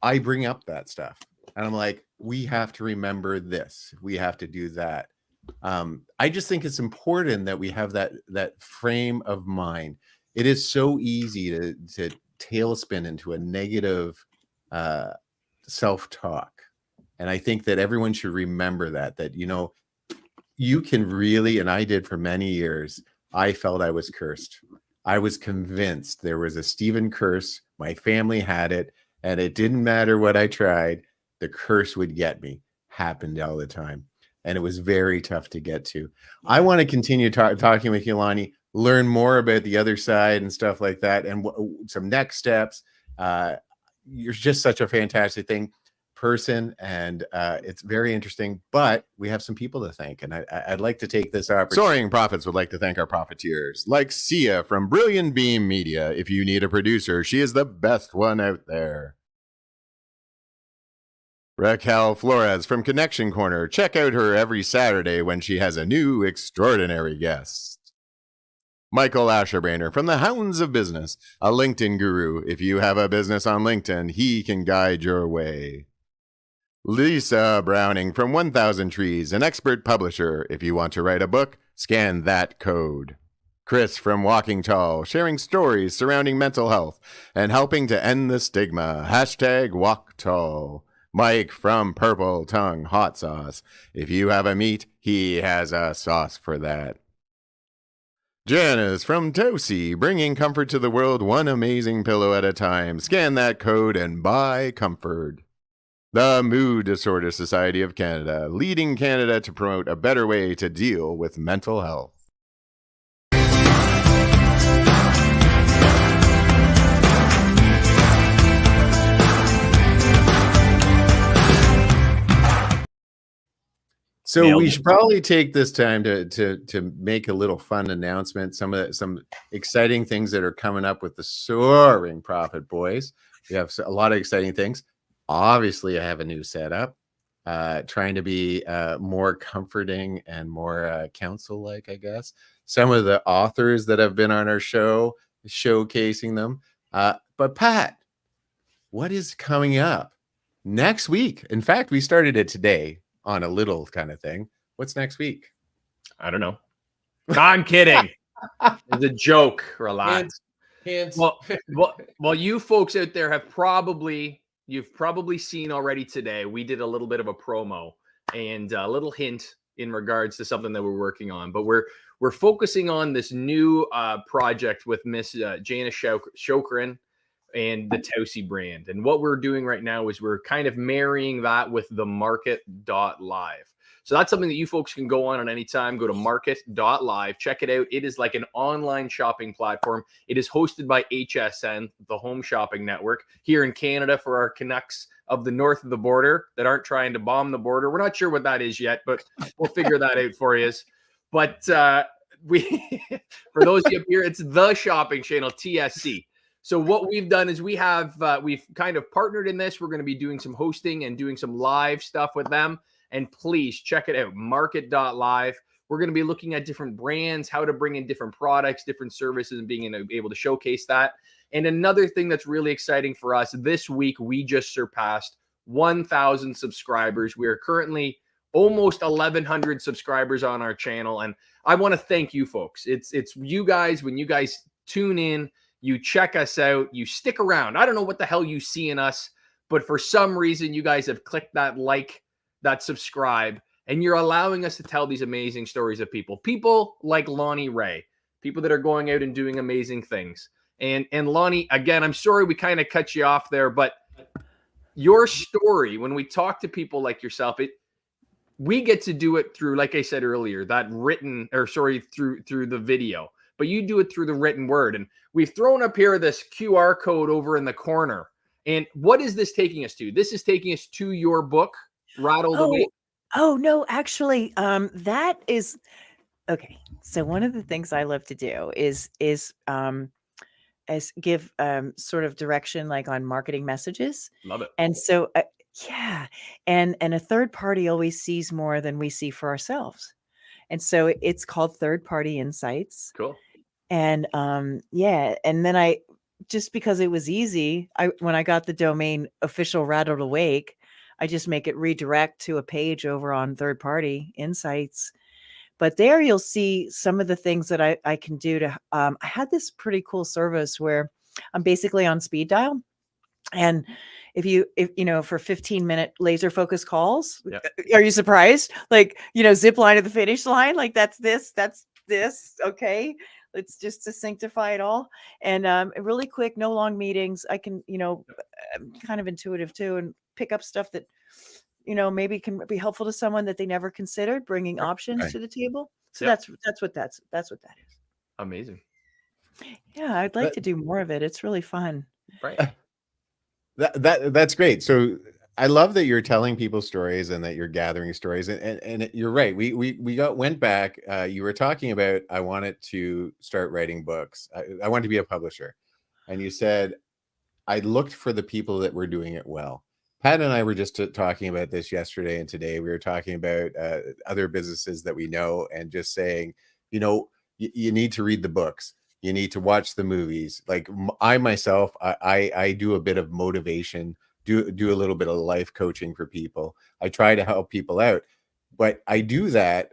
I bring up that stuff, and I'm like, we have to remember this. We have to do that. I just think it's important that we have that frame of mind. It is so easy to tailspin into a negative self-talk. And I think that everyone should remember that, you can really, and I did for many years, I felt I was cursed. I was convinced there was a Stephen curse. My family had it, and it didn't matter what I tried. The curse would get me. Happened all the time. And it was very tough to get to. I want to continue talking with you, Lonnee, learn more about the other side and stuff like that, and some next steps. You're just such a fantastic person, and it's very interesting, but we have some people to thank, and I'd like to take this opportunity. Soaring Profits would like to thank our profiteers, like Sia from Brilliant Beam Media. If you need a producer, she is the best one out there. Raquel Flores from Connection Corner. Check out her every Saturday when she has a new extraordinary guest. Michael Asherbrainer from the Hounds of Business, a LinkedIn guru. If you have a business on LinkedIn, he can guide your way. Lisa Browning from 1000 Trees, an expert publisher. If you want to write a book, scan that code. Chris from Walking Tall, sharing stories surrounding mental health and helping to end the stigma. #WalkTall. Mike from Purple Tongue Hot Sauce. If you have a meat, he has a sauce for that. Janice from Tosi, bringing comfort to the world one amazing pillow at a time. Scan that code and buy comfort. The Mood Disorder Society of Canada, leading Canada to promote a better way to deal with mental health. So we should probably take this time to make a little fun announcement. Some exciting things that are coming up with the Soaring Profit Boys. We have a lot of exciting things. Obviously, I have a new setup, trying to be more comforting and more counsel-like, I guess. Some of the authors that have been on our show, showcasing them. But Pat, what is coming up next week? In fact, we started it today on a little kind of thing. What's next week? I don't know. I'm kidding. It's a joke. Relax. Hints. Well, you folks out there you've probably seen already today. We did a little bit of a promo and a little hint in regards to something that we're working on, but we're focusing on this new project with Miss Jana Shokran and the Tausi brand. And what we're doing right now is we're kind of marrying that with the market.live. So that's something that you folks can go on at any time. Go to market.live, check it out. It is like an online shopping platform. It is hosted by HSN, the Home Shopping Network, here in Canada for our Canucks of the north of the border that aren't trying to bomb the border. We're not sure what that is yet, but we'll figure that out for you. But we, for those of you up here, it's the shopping channel, TSC. So what we've done is we've kind of partnered in this. We're going to be doing some hosting and doing some live stuff with them. And please check it out, market.live. We're going to be looking at different brands, how to bring in different products, different services, and being able to showcase that. And another thing that's really exciting for us, this week, we just surpassed 1,000 subscribers. We are currently almost 1,100 subscribers on our channel. And I want to thank you folks. It's you guys, when you guys tune in, you check us out, you stick around. I don't know what the hell you see in us, but for some reason, you guys have clicked that like, that subscribe, and you're allowing us to tell these amazing stories of people like Lonnee Rey, people that are going out and doing amazing things. And Lonnee, again, I'm sorry we kind of cut you off there, but your story, when we talk to people like yourself, we get to do it through, like I said earlier, that through the video, but you do it through the written word. And we've thrown up here this QR code over in the corner. And what is this taking us to? This is taking us to your book, Rattled Awake. Oh no, actually, that is okay. So one of the things I love to do is give sort of direction, like on marketing messages. Love it. And so yeah, and a third party always sees more than we see for ourselves. And so it's called Third Party Insights. Cool. And yeah, and then just because it was easy, when I got the domain official Rattled Awake, I just make it redirect to a page over on Third Party Insights. But there you'll see some of the things that I can do to, I had this pretty cool service where I'm basically on speed dial. And if you know, for 15-minute laser focus calls, yep. Are you surprised? Like, zip line to the finish line, like that's this. Okay. It's just to sanctify it all. And really quick, no long meetings. I can, I'm kind of intuitive too, and pick up stuff that, maybe can be helpful to someone that they never considered, bringing options to the table. So yep. that's what that is. Amazing. Yeah. I'd like to do more of it. It's really fun. Right. That's great. So I love that you're telling people stories and that you're gathering stories. And you're right. We went back. You were talking about, I wanted to start writing books. I wanted to be a publisher. And you said, I looked for the people that were doing it well. Pat and I were just talking about this yesterday and today. We were talking about other businesses that we know and just saying, you need to read the books. You need to watch the movies. Like I myself, I do a bit of motivation, do a little bit of life coaching for people. I try to help people out, but I do that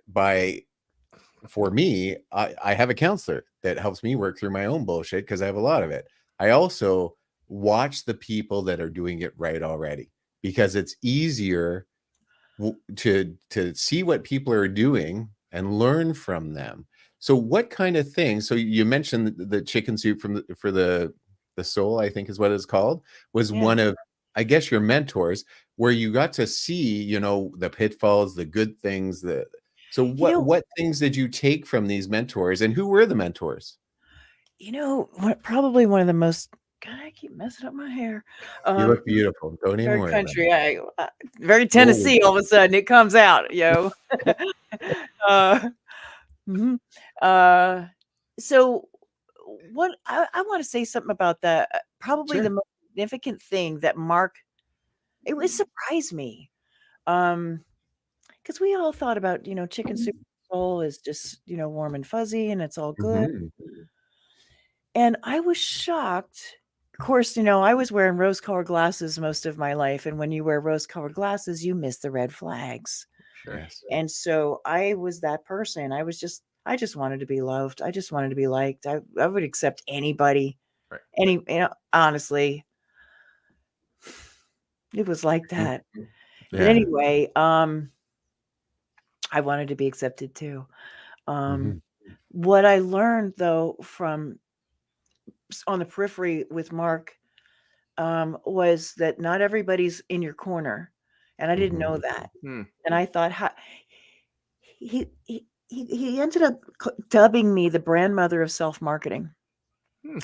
for me, I have a counselor that helps me work through my own bullshit because I have a lot of it. I also watch the people that are doing it right already, because it's easier to see what people are doing and learn from them. So what kind of things? So you mentioned the chicken soup for the soul, I think is what it's called, was one of, I guess, your mentors, where you got to see, the pitfalls, the good things. So what things did you take from these mentors, and who were the mentors? Probably one of the most. God, I keep messing up my hair. You look beautiful. Don't even worry. Country, very Tennessee. All of a sudden, it comes out, So what I want to say something about that. Probably the most significant thing that it would surprise me, because we all thought about chicken soup soul is just warm and fuzzy and it's all good. Mm-hmm. And I was shocked. Of course, I was wearing rose-colored glasses most of my life. And when you wear rose-colored glasses, you miss the red flags. Sure. Yes. And so I was that person. I just wanted to be loved. I just wanted to be liked. I would accept anybody Right. Honestly, it was like that. Yeah. But anyway, I wanted to be accepted too. What I learned though from on the periphery with Mark was that not everybody's in your corner, and I didn't know that. And I thought, he ended up dubbing me the brand mother of self-marketing.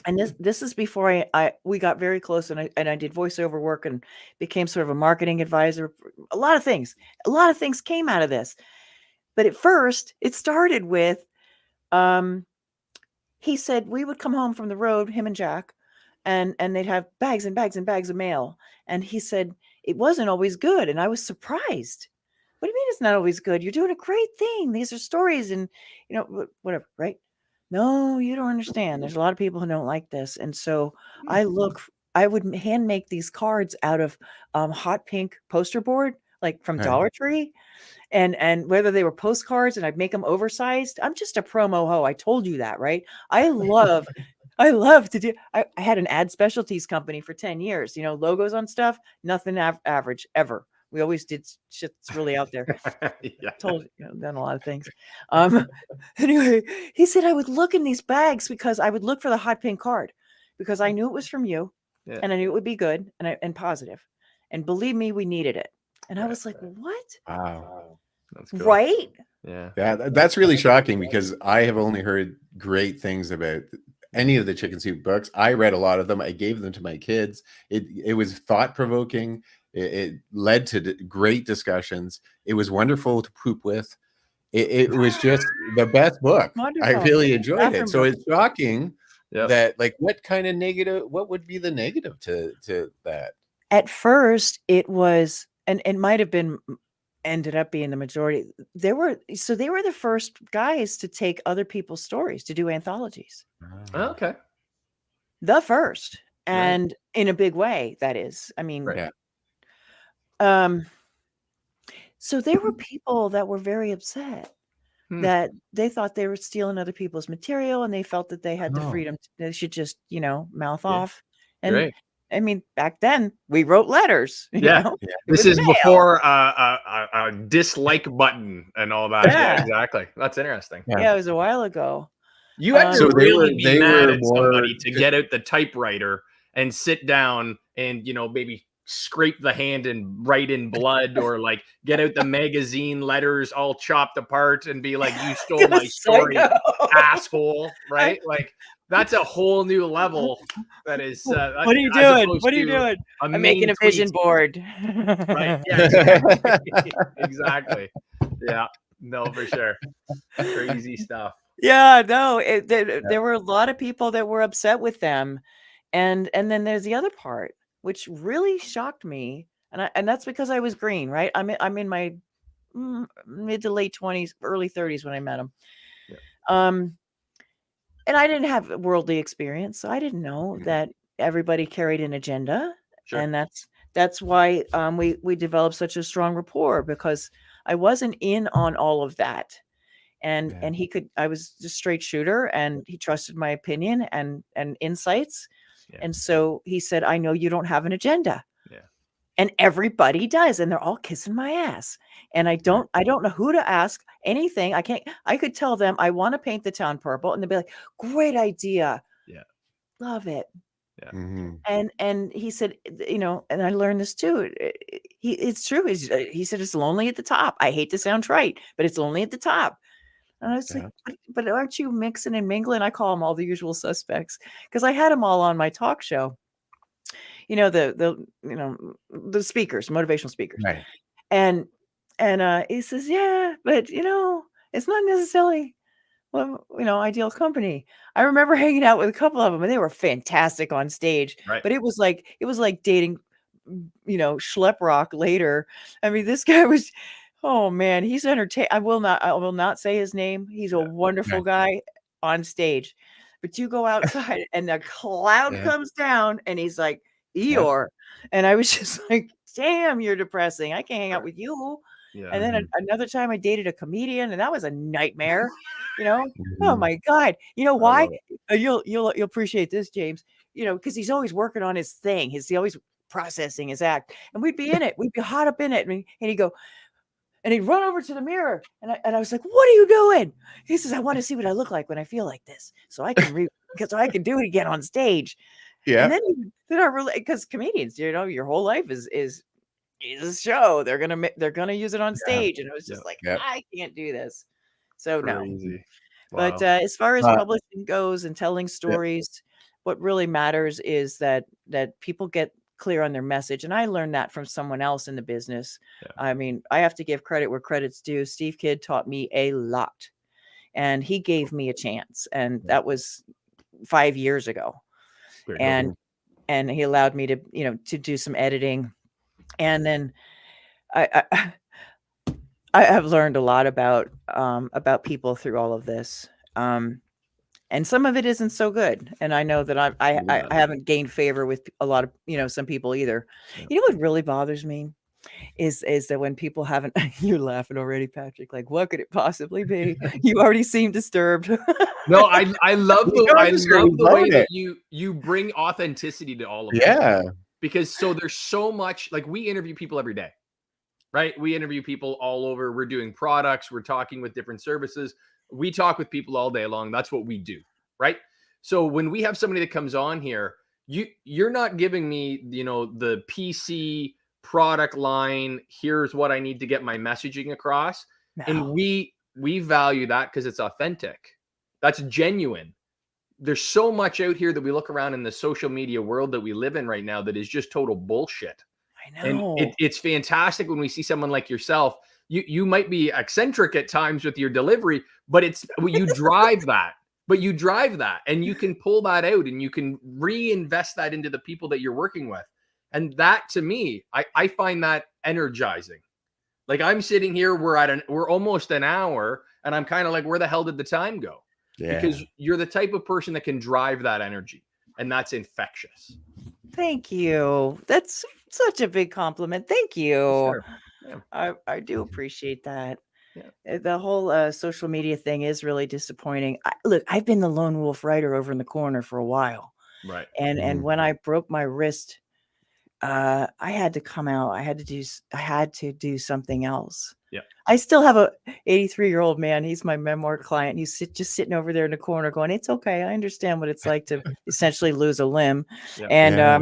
And this is before we got very close, and I did voiceover work and became sort of a marketing advisor. A lot of things came out of this. But at first, it started with, he said we would come home from the road, him and Jack, and they'd have bags and bags and bags of mail. And he said it wasn't always good, and I was surprised. What do you mean it's not always good? You're doing a great thing. These are stories, and whatever, right? No, you don't understand. There's a lot of people who don't like this, and so I would hand make these cards out of hot pink poster board, like from Dollar Tree. And whether they were postcards, and I'd make them oversized. I'm just a promo hoe. I told you that, right? I love to do. I had an ad specialties company for 10 years. Logos on stuff, nothing average ever. We always did shit that's really out there. Done a lot of things. Anyway, he said I would look in these bags because I would look for the hot pink card because I knew it was from you, and I knew it would be good and positive. And believe me, we needed it. And I was like, what? Wow. That's cool. Right? Yeah, that's really shocking because I have only heard great things about any of the Chicken Soup books. I read a lot of them. I gave them to my kids. It was thought-provoking. It led to great discussions. It was wonderful to poop with. It was just the best book. Wonderful. I really enjoyed it. So it's shocking that, what would be the negative to that? At first, it was, and it might have been, ended up being the majority. They were the first guys to take other people's stories to do anthologies. Oh, okay. The first, and in a big way, that is. I mean, so there were people that were very upset that they thought they were stealing other people's material, and they felt that they had the freedom. They should just, mouth off. And I mean, back then we wrote letters. This is before a dislike button and all that. Yeah, exactly. That's interesting. Yeah, it was a while ago. You had to really be mad at somebody to get out the typewriter and sit down and maybe scrape the hand and write in blood, or like get out the magazine letters all chopped apart and be like, "You stole my story, asshole!" Right? Like. That's a whole new level. That is. What are you doing? What are you doing? I'm making a vision board. Right. Yeah. Exactly. Yeah. No, for sure. Crazy stuff. Yeah. No. There were a lot of people that were upset with them, and then there's the other part, which really shocked me, and that's because I was green. Right. I'm in my mid to late 20s, early 30s when I met him. Yeah. And I didn't have worldly experience, so I didn't know that everybody carried an agenda. Sure. And that's why we developed such a strong rapport, because I wasn't in on all of that. And I was just straight shooter, and he trusted my opinion and insights. Yeah. And so he said, I know you don't have an agenda. Yeah. And everybody does, and they're all kissing my ass. And I don't know who to ask anything. I could tell them I want to paint the town purple, and they'd be like, great idea. Yeah. Love it. Yeah. Mm-hmm. And he said, and I learned this too. It's true. He said, it's lonely at the top. I hate to sound trite, but it's lonely at the top. And I was like, but aren't you mixing and mingling? I call them all the usual suspects, because I had them all on my talk show. The speakers, motivational speakers. Right. And he says, yeah, but it's not necessarily, ideal company. I remember hanging out with a couple of them, and they were fantastic on stage. Right. But it was like dating, schlep rock later. I mean, this guy was, oh man, he's entertaining. I will not say his name. He's a wonderful guy on stage. But you go outside and the cloud comes down, and he's like, Eeyore. And I was just like, damn, you're depressing. I can't hang out with you. Yeah. And then another time I dated a comedian, and that was a nightmare. Oh my God. You know why? You'll appreciate this, James. because he's always working on his thing. He's always processing his act. And we'd be in it. We'd be hot up in it. And he'd go, and he'd run over to the mirror. And I was like, what are you doing? He says, I want to see what I look like when I feel like this. So I can do it again on stage. Yeah. And then I really, because comedians, your whole life is a show. They're gonna use it on stage. And I was just like, I can't do this. So Crazy. No. Wow. But as far as publishing goes and telling stories, what really matters is that people get clear on their message. And I learned that from someone else in the business. I mean, I have to give credit where credit's due. Steve Kidd taught me a lot, and he gave me a chance. And that was 5 years ago. And he allowed me to, to do some editing. And then I have learned a lot about people through all of this. And some of it isn't so good. And I know that I haven't gained favor with a lot of, some people either. You know what really bothers me is that when people haven't, you're laughing already, Patrick, like, what could it possibly be? You already seem disturbed. No, I love the way that you bring authenticity to all of it. Yeah. Because there's so much, like, we interview people every day, right? We interview people all over. We're doing products. We're talking with different services. We talk with people all day long. That's what we do, right? So when we have somebody that comes on here, you're not giving me, the PC product line. Here's what I need to get my messaging across. No. And we value that because it's authentic. That's genuine. There's so much out here that we look around in the social media world that we live in right now that is just total bullshit. I know. And it's fantastic when we see someone like yourself. You might be eccentric at times with your delivery, but you drive that. But you drive that, and you can pull that out, and you can reinvest that into the people that you're working with. And that, to me, I find that energizing. Like, I'm sitting here, we're almost an hour, and I'm kind of like, where the hell did the time go? Yeah. Because you're the type of person that can drive that energy, and that's infectious. Thank you. That's such a big compliment. Thank you. Sure. Yeah. I do appreciate that. Yeah. The whole social media thing is really disappointing. Look, I've been the lone wolf writer over in the corner for a while. Right. And when I broke my wrist, I had to come out. I had to do something else. Yeah. I still have a 83-year-old man. He's my memoir client. He's just sitting over there in the corner going, it's okay. I understand what it's like to essentially lose a limb. Yeah.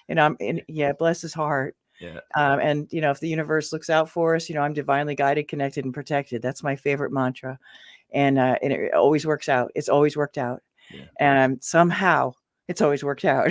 And bless his heart. Yeah. And if the universe looks out for us, I'm divinely guided, connected, and protected. That's my favorite mantra. And it always works out. It's always worked out. Yeah. And somehow it's always worked out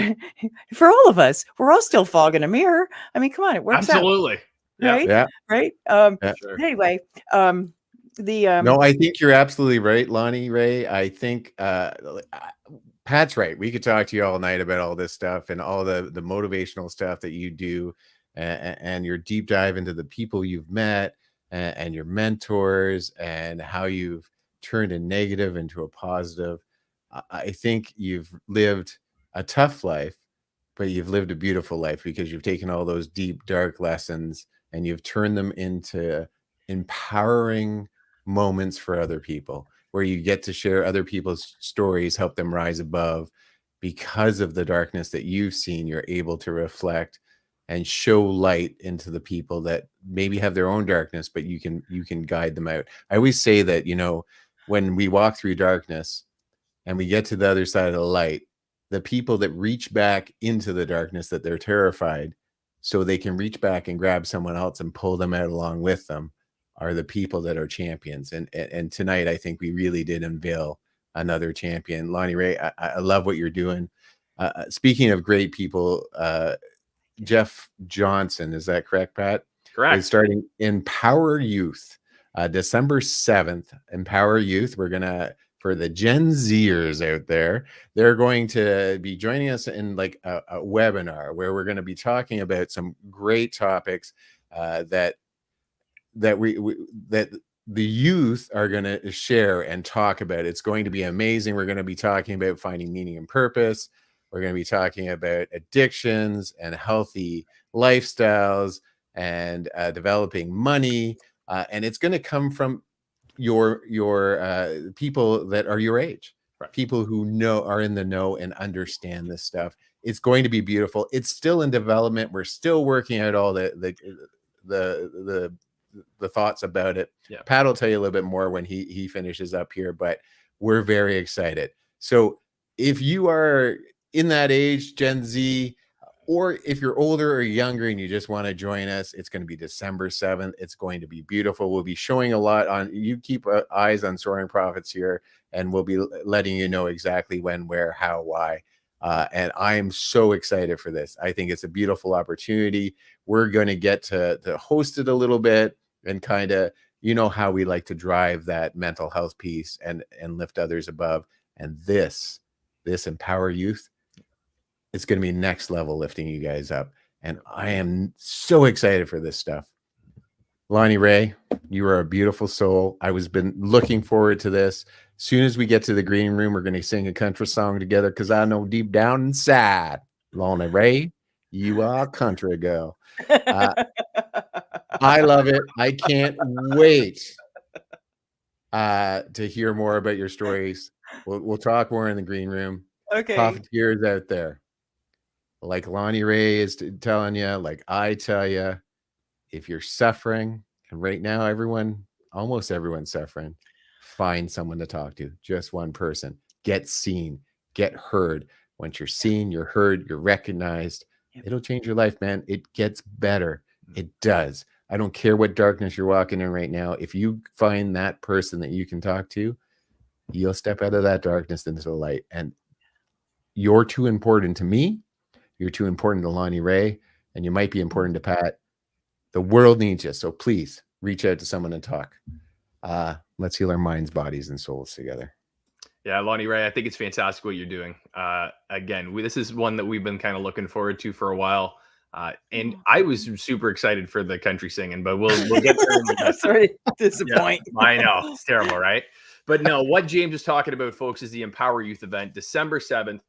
for all of us. We're all still fogging a mirror. I mean, come on, it works Absolutely. out. Right. Yeah. Right. Sure. Anyway, no, I think you're absolutely right, Lonnee Rey. I think Pat's right. We could talk to you all night about all this stuff and all the motivational stuff that you do, and your deep dive into the people you've met and your mentors and how you've turned a negative into a positive. I think you've lived a tough life, but you've lived a beautiful life because you've taken all those deep, dark lessons and you've turned them into empowering moments for other people, where you get to share other people's stories, help them rise above. Because of the darkness that you've seen, you're able to reflect and show light into the people that maybe have their own darkness, but you can guide them out. I always say that, when we walk through darkness and we get to the other side of the light, the people that reach back into the darkness, that they're terrified, so they can reach back and grab someone else and pull them out along with them, are the people that are champions. And tonight, I think we really did unveil another champion. Lonnee Rey, I love what you're doing. Speaking of great people, Jeff Johnson, is that correct, Pat? Correct. Is starting Empower Youth, December 7th. Empower Youth. We're gonna, for the Gen Zers out there, they're going to be joining us in like a webinar where we're going to be talking about some great topics that the youth are going to share and talk about. It's going to be amazing. We're going to be talking about finding meaning and purpose. We're going to be talking about addictions and healthy lifestyles and developing money. And it's going to come from your people that are your age, right? People who are in the know and understand this stuff. It's going to be beautiful. It's still in development. We're still working out all the thoughts about it. Yeah. Pat will tell you a little bit more when he finishes up here, but we're very excited. So if you are in that age, Gen Z, or if you're older or younger and you just want to join us, it's going to be December 7th. It's going to be beautiful. We'll be showing a lot on, you keep eyes on Soaring Profits here, and we'll be letting you know exactly when, where, how, why. And I am so excited for this. I think it's a beautiful opportunity. We're going to get to host it a little bit and kind of, you know, how we like to drive that mental health piece and lift others above. And this Empower Youth, it's going to be next level lifting you guys up. And I am so excited for this stuff. Lonnee Rey, you are a beautiful soul. I was been looking forward to this. As soon as we get to the green room, we're going to sing a country song together, because I know deep down inside, Lonnee Rey, you are a country girl. I love it. I can't wait to hear more about your stories. We'll talk more in the green room. Okay. Profiteers out there, like Lonnee Rey is telling you, like I tell you, if you're suffering, and right now almost everyone's suffering, find someone to talk to. Just one person. Get seen, get heard. Once you're seen, you're heard, you're recognized, it'll change your life, man. It gets better. It does. I don't care what darkness you're walking in right now. If you find that person that you can talk to, you'll step out of that darkness into the light. And you're too important to me. You're too important to Lonnee Rey, and you might be important to Pat. The world needs you. So please reach out to someone and talk. Let's heal our minds, bodies, and souls together. Yeah, Lonnee Rey, I think it's fantastic what you're doing. Again, this is one that we've been kind of looking forward to for a while. And I was super excited for the country singing, but we'll get to that. Sorry to disappoint. Yeah, I know. It's terrible, right? But no, what James is talking about, folks, is the Empower Youth event, December 7th.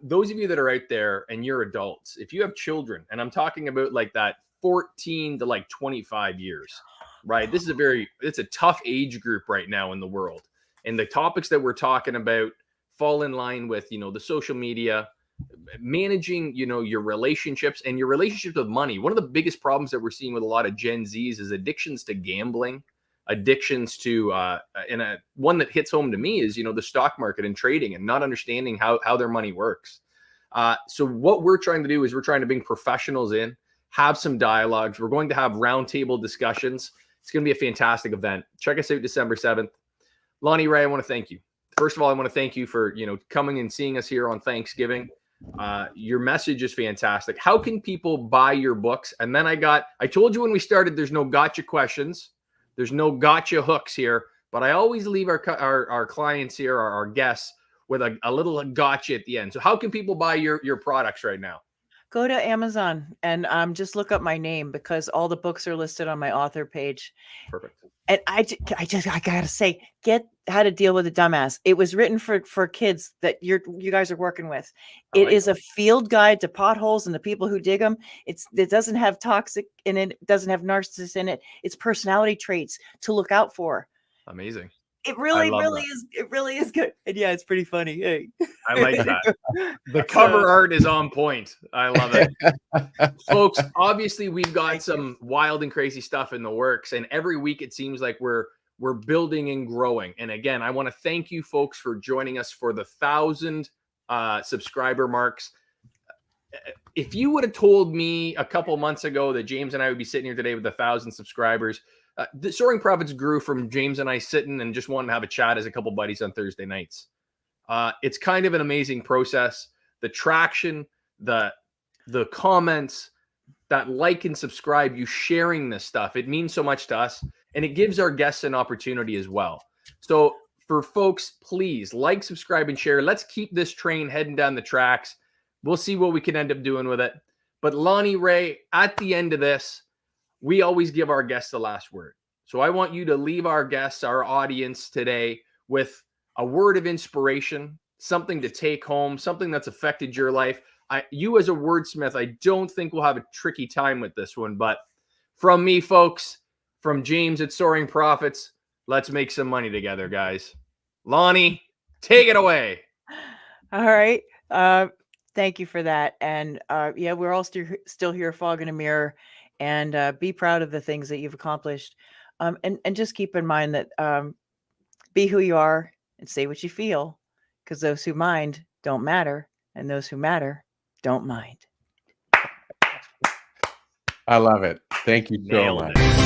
Those of you that are out there and you're adults, if you have children, and I'm talking about like that 14 to like 25 years, right? It's a tough age group right now in the world. And the topics that we're talking about fall in line with, you know, the social media, managing, you know, your relationships and your relationships with money. One of the biggest problems that we're seeing with a lot of Gen Zs is addictions to gambling, addictions to, one that hits home to me is, you know, the stock market and trading and not understanding how their money works. So what we're trying to do is we're trying to bring professionals in, have some dialogues. We're going to have roundtable discussions. It's going to be a fantastic event. Check us out December 7th. Lonnee Rey, I want to thank you. First of all, I want to thank you for, you know, coming and seeing us here on Thanksgiving. Your message is fantastic. How can people buy your books? And then I told you when we started, there's no gotcha questions. There's no gotcha hooks here, but I always leave our clients here, our guests, with a little gotcha at the end. So how can people buy your products right now? Go to Amazon and just look up my name, because all the books are listed on my author page. Perfect. And I gotta say, get How to Deal with a Dumbass. It was written for kids that you guys are working with. It is a field guide to potholes and the people who dig them. It doesn't have toxic in it. It doesn't have narcissists in it. It's personality traits to look out for. Amazing. It really is. It really is good. And yeah, it's pretty funny. Hey. I like that. The cover art is on point. I love it. Folks, obviously we've got some wild and crazy stuff in the works. And every week it seems like we're building and growing. And again, I want to thank you folks for joining us for the 1,000 subscriber marks. If you would have told me a couple months ago that James and I would be sitting here today with 1,000 subscribers, the Soaring Profits grew from James and I sitting and just wanting to have a chat as a couple buddies on Thursday nights. It's kind of an amazing process. The traction, the comments, that like and subscribe, you sharing this stuff, it means so much to us, and it gives our guests an opportunity as well. So for folks, please like, subscribe, and share. Let's keep this train heading down the tracks. We'll see what we can end up doing with it. But Lonnee Rey, at the end of this, we always give our guests the last word. So I want you to leave our guests, our audience today, with a word of inspiration, something to take home, something that's affected your life. You as a wordsmith, I don't think we'll have a tricky time with this one. But from me, folks, from James at Soaring Profits, let's make some money together, guys. Lonnee, take it away. All right. Thank you for that. And yeah, we're all still here, fog in a mirror, and be proud of the things that you've accomplished. And just keep in mind that be who you are and say what you feel, because those who mind don't matter, and those who matter don't mind. I love it. Thank you so much.